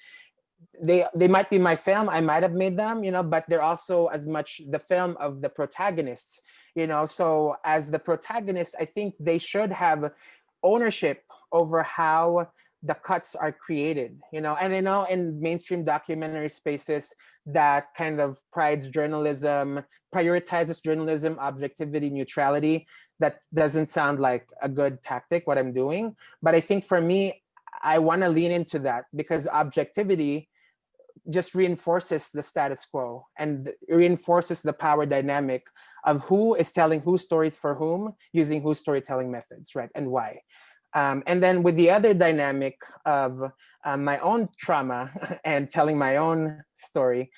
they might be my film, I might have made them, but they're also as much the film of the protagonists, so as the protagonist, I think they should have ownership over how the cuts are created, and I know in mainstream documentary spaces that kind of prioritizes journalism, objectivity, neutrality. That doesn't sound like a good tactic, what I'm doing. But I think for me, I want to lean into that because objectivity just reinforces the status quo and reinforces the power dynamic of who is telling whose stories for whom, using whose storytelling methods, right, and why. And then with the other dynamic of my own trauma and telling my own story,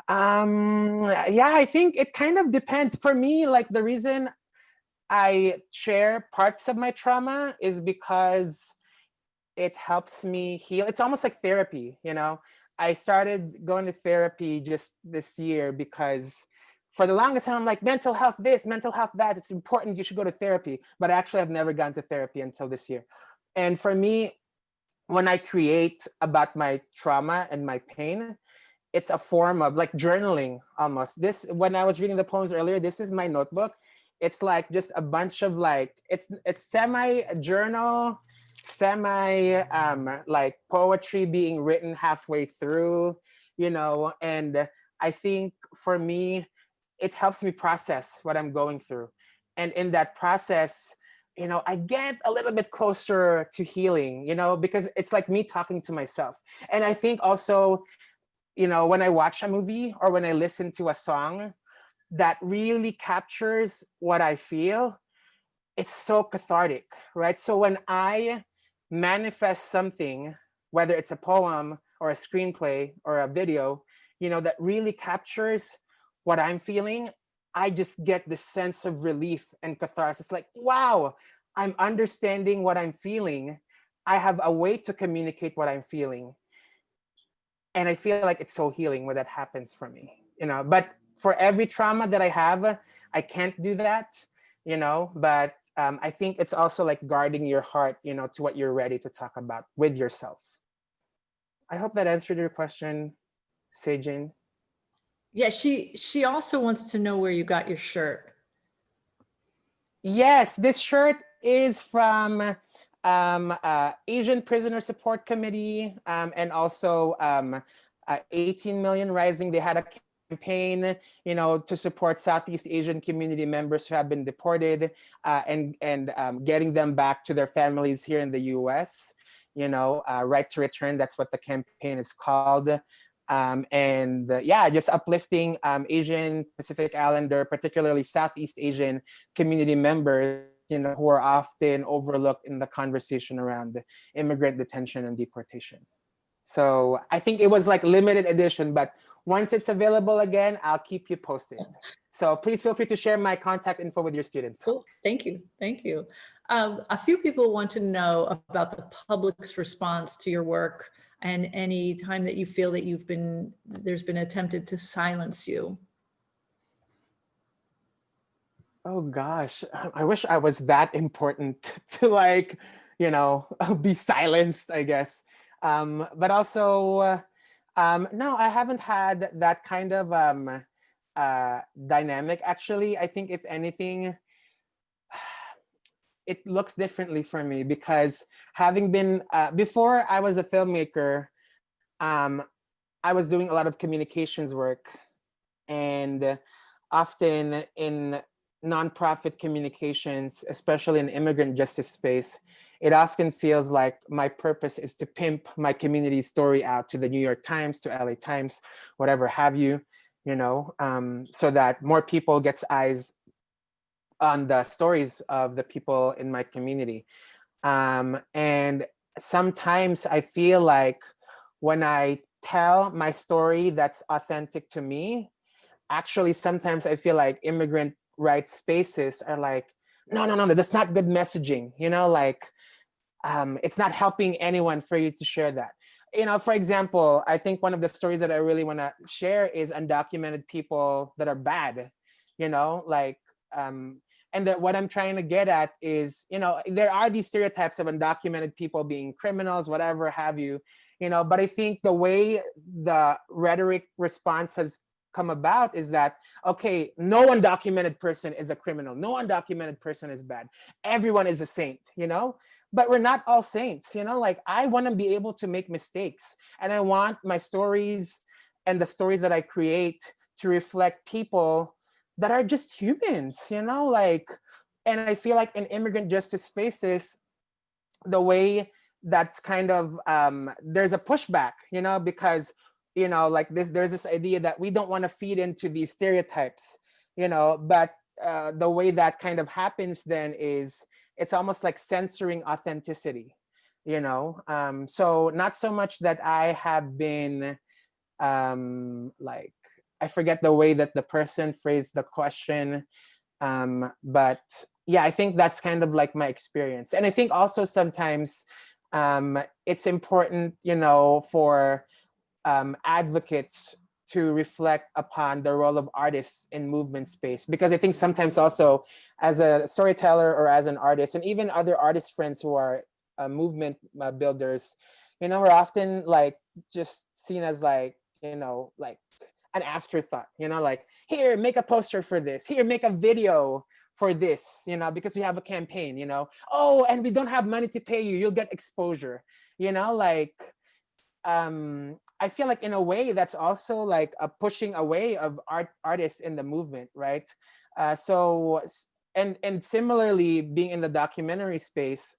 yeah, I think it kind of depends. For me, like the reason I share parts of my trauma is because it helps me heal. It's almost like therapy, I started going to therapy just this year because for the longest time, I'm like, mental health this, mental health that, it's important, you should go to therapy. But I actually have never gone to therapy until this year. And for me, when I create about my trauma and my pain, it's a form of like journaling almost. This, when I was reading the poems earlier, this is my notebook. It's like just a bunch of like, it's semi-journal, like poetry being written halfway through, and I think for me, it helps me process what I'm going through. And in that process, I get a little bit closer to healing, because it's like me talking to myself. And I think also, when I watch a movie or when I listen to a song that really captures what I feel, it's so cathartic, right? So when I manifest something, whether it's a poem or a screenplay or a video, that really captures what I'm feeling, I just get this sense of relief and catharsis. Like, wow, I'm understanding what I'm feeling. I have a way to communicate what I'm feeling. And I feel like it's so healing when that happens for me, but for every trauma that I have, I can't do that, but I think it's also like guarding your heart, to what you're ready to talk about with yourself. I hope that answered your question, Sejin.
Yeah, she also wants to know where you got your shirt.
Yes, this shirt is from Asian Prisoner Support Committee, and also 18 Million Rising. They had a campaign, to support Southeast Asian community members who have been deported, and getting them back to their families here in the U.S. Right to Return. That's what the campaign is called. Just uplifting Asian Pacific Islander, particularly Southeast Asian community members, who are often overlooked in the conversation around immigrant detention and deportation. So I think it was like limited edition, but once it's available again, I'll keep you posted. So please feel free to share my contact info with your students.
Cool. Thank you. A few people want to know about the public's response to your work and any time that you feel that there's been attempted to silence you.
Oh gosh, I wish I was that important to like, be silenced, I guess. But also, no, I haven't had that kind of dynamic. Actually, I think if anything, it looks differently for me because having been, before I was a filmmaker, I was doing a lot of communications work, and often in nonprofit communications, especially in immigrant justice space, it often feels like my purpose is to pimp my community's story out to the New York Times, to LA Times, whatever have you, so that more people gets eyes on the stories of the people in my community. And sometimes I feel like when I tell my story that's authentic to me, actually sometimes I feel like immigrant rights spaces are like, no, that's not good messaging, it's not helping anyone for you to share that. For example, I think one of the stories that I really want to share is undocumented people that are bad, And that what I'm trying to get at is, there are these stereotypes of undocumented people being criminals, whatever have you, but I think the way the rhetoric response has come about is that, okay, no undocumented person is a criminal. No undocumented person is bad. Everyone is a saint, but we're not all saints, like I want to be able to make mistakes, and I want my stories and the stories that I create to reflect people that are just humans, like, and I feel like in immigrant justice spaces, the way that's kind of, there's a pushback, because, like there's this idea that we don't want to feed into these stereotypes, but the way that kind of happens then is it's almost like censoring authenticity, so not so much that I have been, like, I forget the way that the person phrased the question, but yeah, I think that's kind of like my experience. And I think also sometimes it's important, for advocates to reflect upon the role of artists in movement space, because I think sometimes also as a storyteller or as an artist, and even other artist friends who are movement builders, we're often like just seen as like, like an afterthought, like, here, make a poster for this, here, make a video for this, because we have a campaign, oh, and we don't have money to pay you, you'll get exposure, like, I feel like in a way that's also like a pushing away of artists in the movement, right? So, and similarly, being in the documentary space,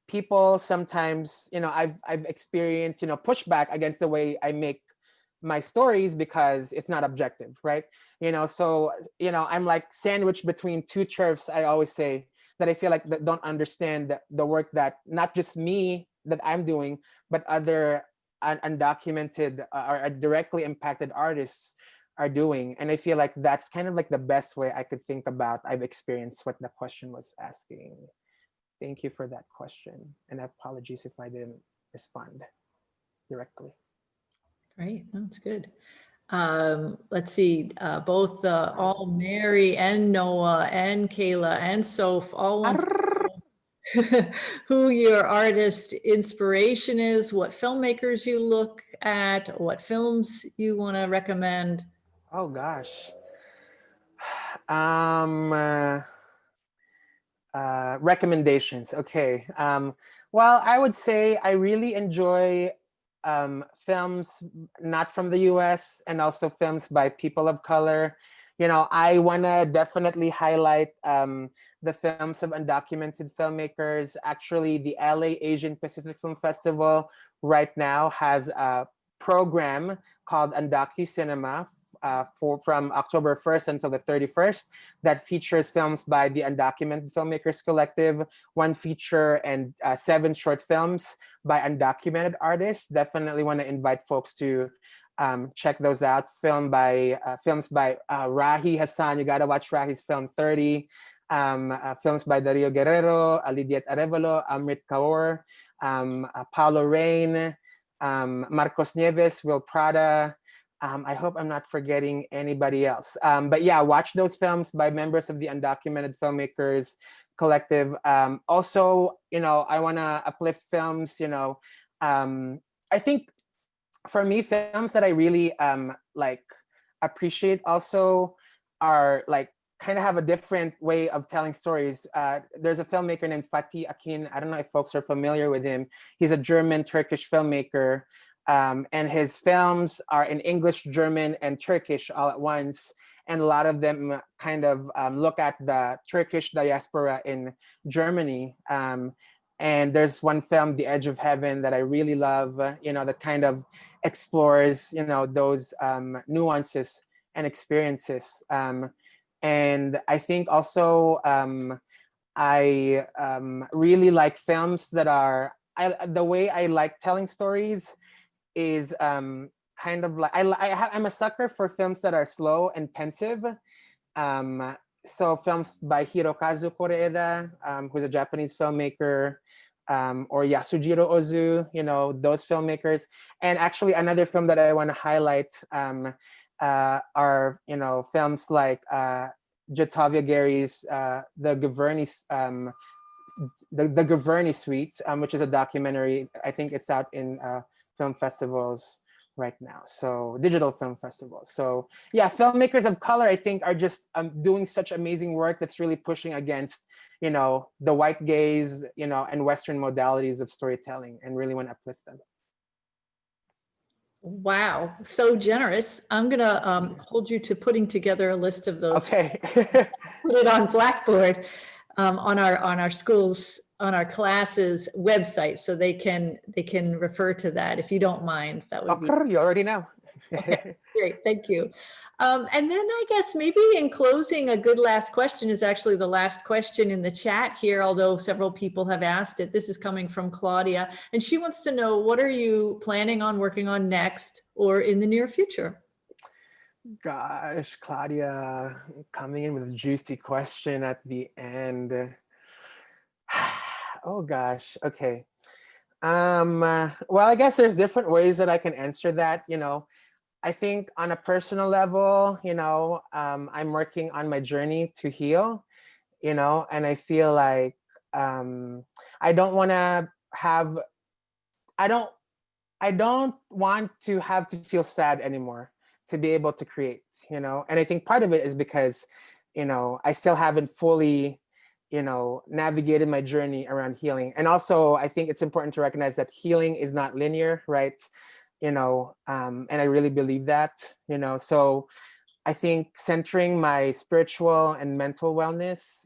people sometimes, I've experienced, pushback against the way I make my stories because it's not objective, right? So, I'm like sandwiched between two turfs, I always say, that I feel like that don't understand the work that not just me that I'm doing, but other undocumented or directly impacted artists are doing. And I feel like that's kind of like the best way I could think about I've experienced what the question was asking. Thank you for that question. And apologies if I didn't respond directly.
Great, that's good. Let's see, both all Mary and Noah and Kayla and Soph all want to know who your artist inspiration is, what filmmakers you look at, what films you want to recommend.
Oh gosh. Recommendations. Okay. Well, I would say I really enjoy films not from the US, and also films by people of color. I want to definitely highlight the films of undocumented filmmakers. Actually, the LA Asian Pacific Film Festival right now has a program called Undocu Cinema from October 1st until the 31st that features films by the Undocumented Filmmakers Collective, 1 feature and 7 short films by undocumented artists. Definitely want to invite folks to check those out. Films by Rahi Hassan. You gotta watch Rahi's film 30. Films by Dario Guerrero, Lidiet Arevalo, Amrit Kaur, Paulo Rain, Marcos Nieves, Will Prada. I hope I'm not forgetting anybody else. But yeah, watch those films by members of the Undocumented Filmmakers Collective. Also, I want to uplift films. I think for me, films that I really like appreciate also are like kind of have a different way of telling stories. There's a filmmaker named Fatih Akin. I don't know if folks are familiar with him. He's a German-Turkish filmmaker. And his films are in English, German, and Turkish all at once. And a lot of them kind of look at the Turkish diaspora in Germany. And there's one film, The Edge of Heaven, that I really love, that kind of explores, those nuances and experiences. And I think also I really like films that are, the way I like telling stories is kind of like, I'm a sucker for films that are slow and pensive. So films by Hirokazu Koreeda, who's a Japanese filmmaker, or Yasujiro Ozu, those filmmakers. And actually another film that I want to highlight are, films like Jatavia Gary's The Governi Suite, which is a documentary. I think it's out in film festivals right now, so digital film festivals. So yeah, filmmakers of color, I think, are just doing such amazing work that's really pushing against, the white gaze, and Western modalities of storytelling, and really want to uplift them.
Wow, so generous. I'm gonna hold you to putting together a list of those.
Okay.
Put it on Blackboard on our schools, on our classes website, so they can refer to that. If you don't mind, that would be
You already know.
okay, great. Thank you. And then I guess maybe in closing, a good last question is actually the last question in the chat here, although several people have asked it. This is coming from Claudia, and she wants to know, what are you planning on working on next or in the near future?
Gosh, Claudia, coming in with a juicy question at the end. Oh gosh, okay. Well, I guess there's different ways that I can answer that. I think on a personal level, I'm working on my journey to heal, and I feel like I don't want to have, I don't want to have to feel sad anymore to be able to create, and I think part of it is because, I still haven't fully, navigated my journey around healing. And also I think it's important to recognize that healing is not linear, right? And I really believe that, so I think centering my spiritual and mental wellness,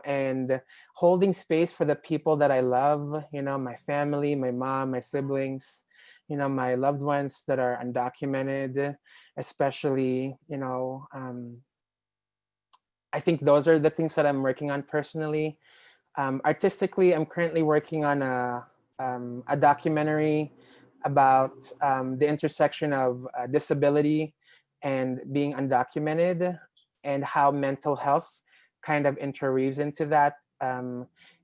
and holding space for the people that I love, my family, my mom, my siblings, my loved ones that are undocumented, especially, I think those are the things that I'm working on personally. Artistically, I'm currently working on a documentary about the intersection of disability and being undocumented, and how mental health kind of interweaves into that.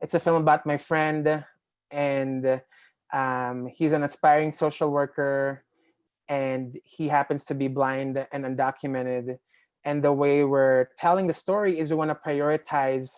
It's a film about my friend, and he's an aspiring social worker, and he happens to be blind and undocumented. And the way we're telling the story is we want to prioritize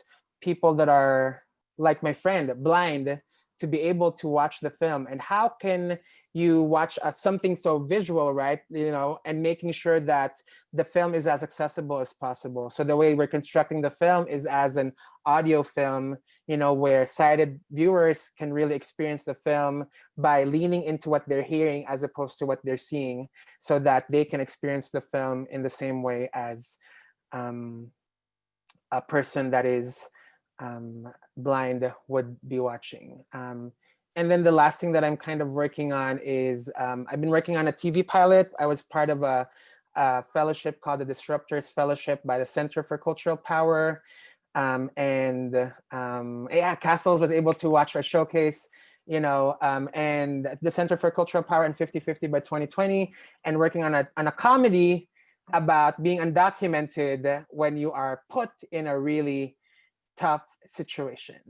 people that are like my friend, blind, to be able to watch the film. And how can you watch something so visual, right? And making sure that the film is as accessible as possible. So the way we're constructing the film is as an audio film, where sighted viewers can really experience the film by leaning into what they're hearing as opposed to what they're seeing, so that they can experience the film in the same way as a person that is blind would be watching. And then the last thing that I'm kind of working on is I've been working on a TV pilot. I was part of a fellowship called the Disruptors Fellowship by the Center for Cultural Power. Castles was able to watch our showcase, and the Center for Cultural Power and 50/50 by 2020, and working on a comedy about being undocumented when you are put in a really tough situation,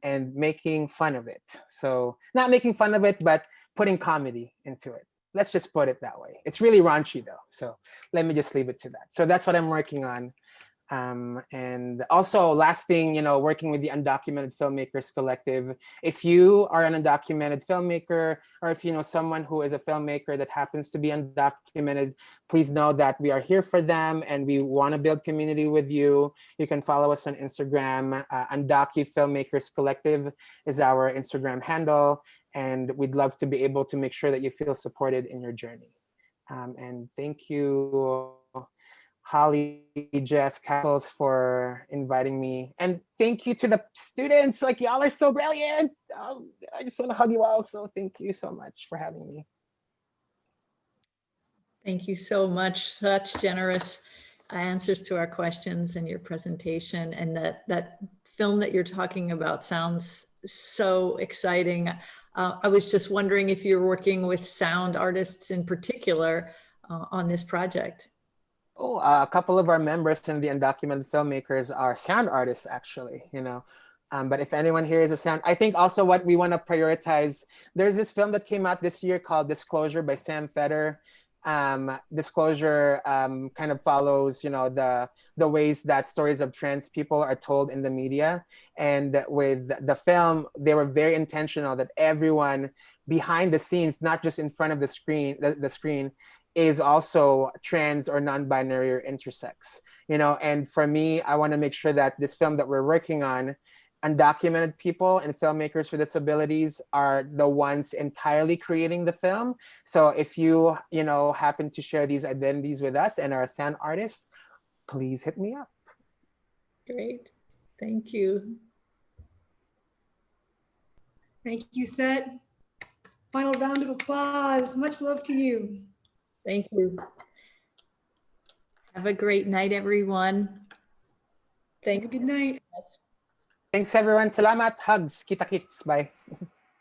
and making fun of it. So not making fun of it, but putting comedy into it. Let's just put it that way. It's really raunchy though, so let me just leave it to that. So that's what I'm working on. And also, last thing, working with the Undocumented Filmmakers Collective. If you are an undocumented filmmaker, or if you know someone who is a filmmaker that happens to be undocumented, please know that we are here for them, and we want to build community with you. You can follow us on Instagram. Undocu Filmmakers Collective is our Instagram handle, and we'd love to be able to make sure that you feel supported in your journey. And thank you, Holly, Jess, Castles, for inviting me. And thank you to the students. Like, y'all are so brilliant. I just want to hug you all. So thank you so much for having me.
Thank you so much. Such generous answers to our questions and your presentation. And that film that you're talking about sounds so exciting. I was just wondering if you're working with sound artists in particular on this project.
Oh, a couple of our members in the Undocumented Filmmakers are sound artists, actually, but if anyone here is a sound, I think also what we want to prioritize, there's this film that came out this year called Disclosure by Sam Feder. disclosure kind of follows, the ways that stories of trans people are told in the media. And with the film, they were very intentional that everyone behind the scenes, not just in front of the screen, is also trans or non-binary or intersex. And for me, I want to make sure that this film that we're working on, undocumented people and filmmakers with disabilities are the ones entirely creating the film. So if you happen to share these identities with us and are a sound artist, please hit me up.
Great. Thank you.
Thank you, Seth. Final round of applause. Much love to you.
Thank you. Have a great night, everyone.
Have a good night.
Thanks, everyone. Salamat. Hugs. Kita kits. Bye.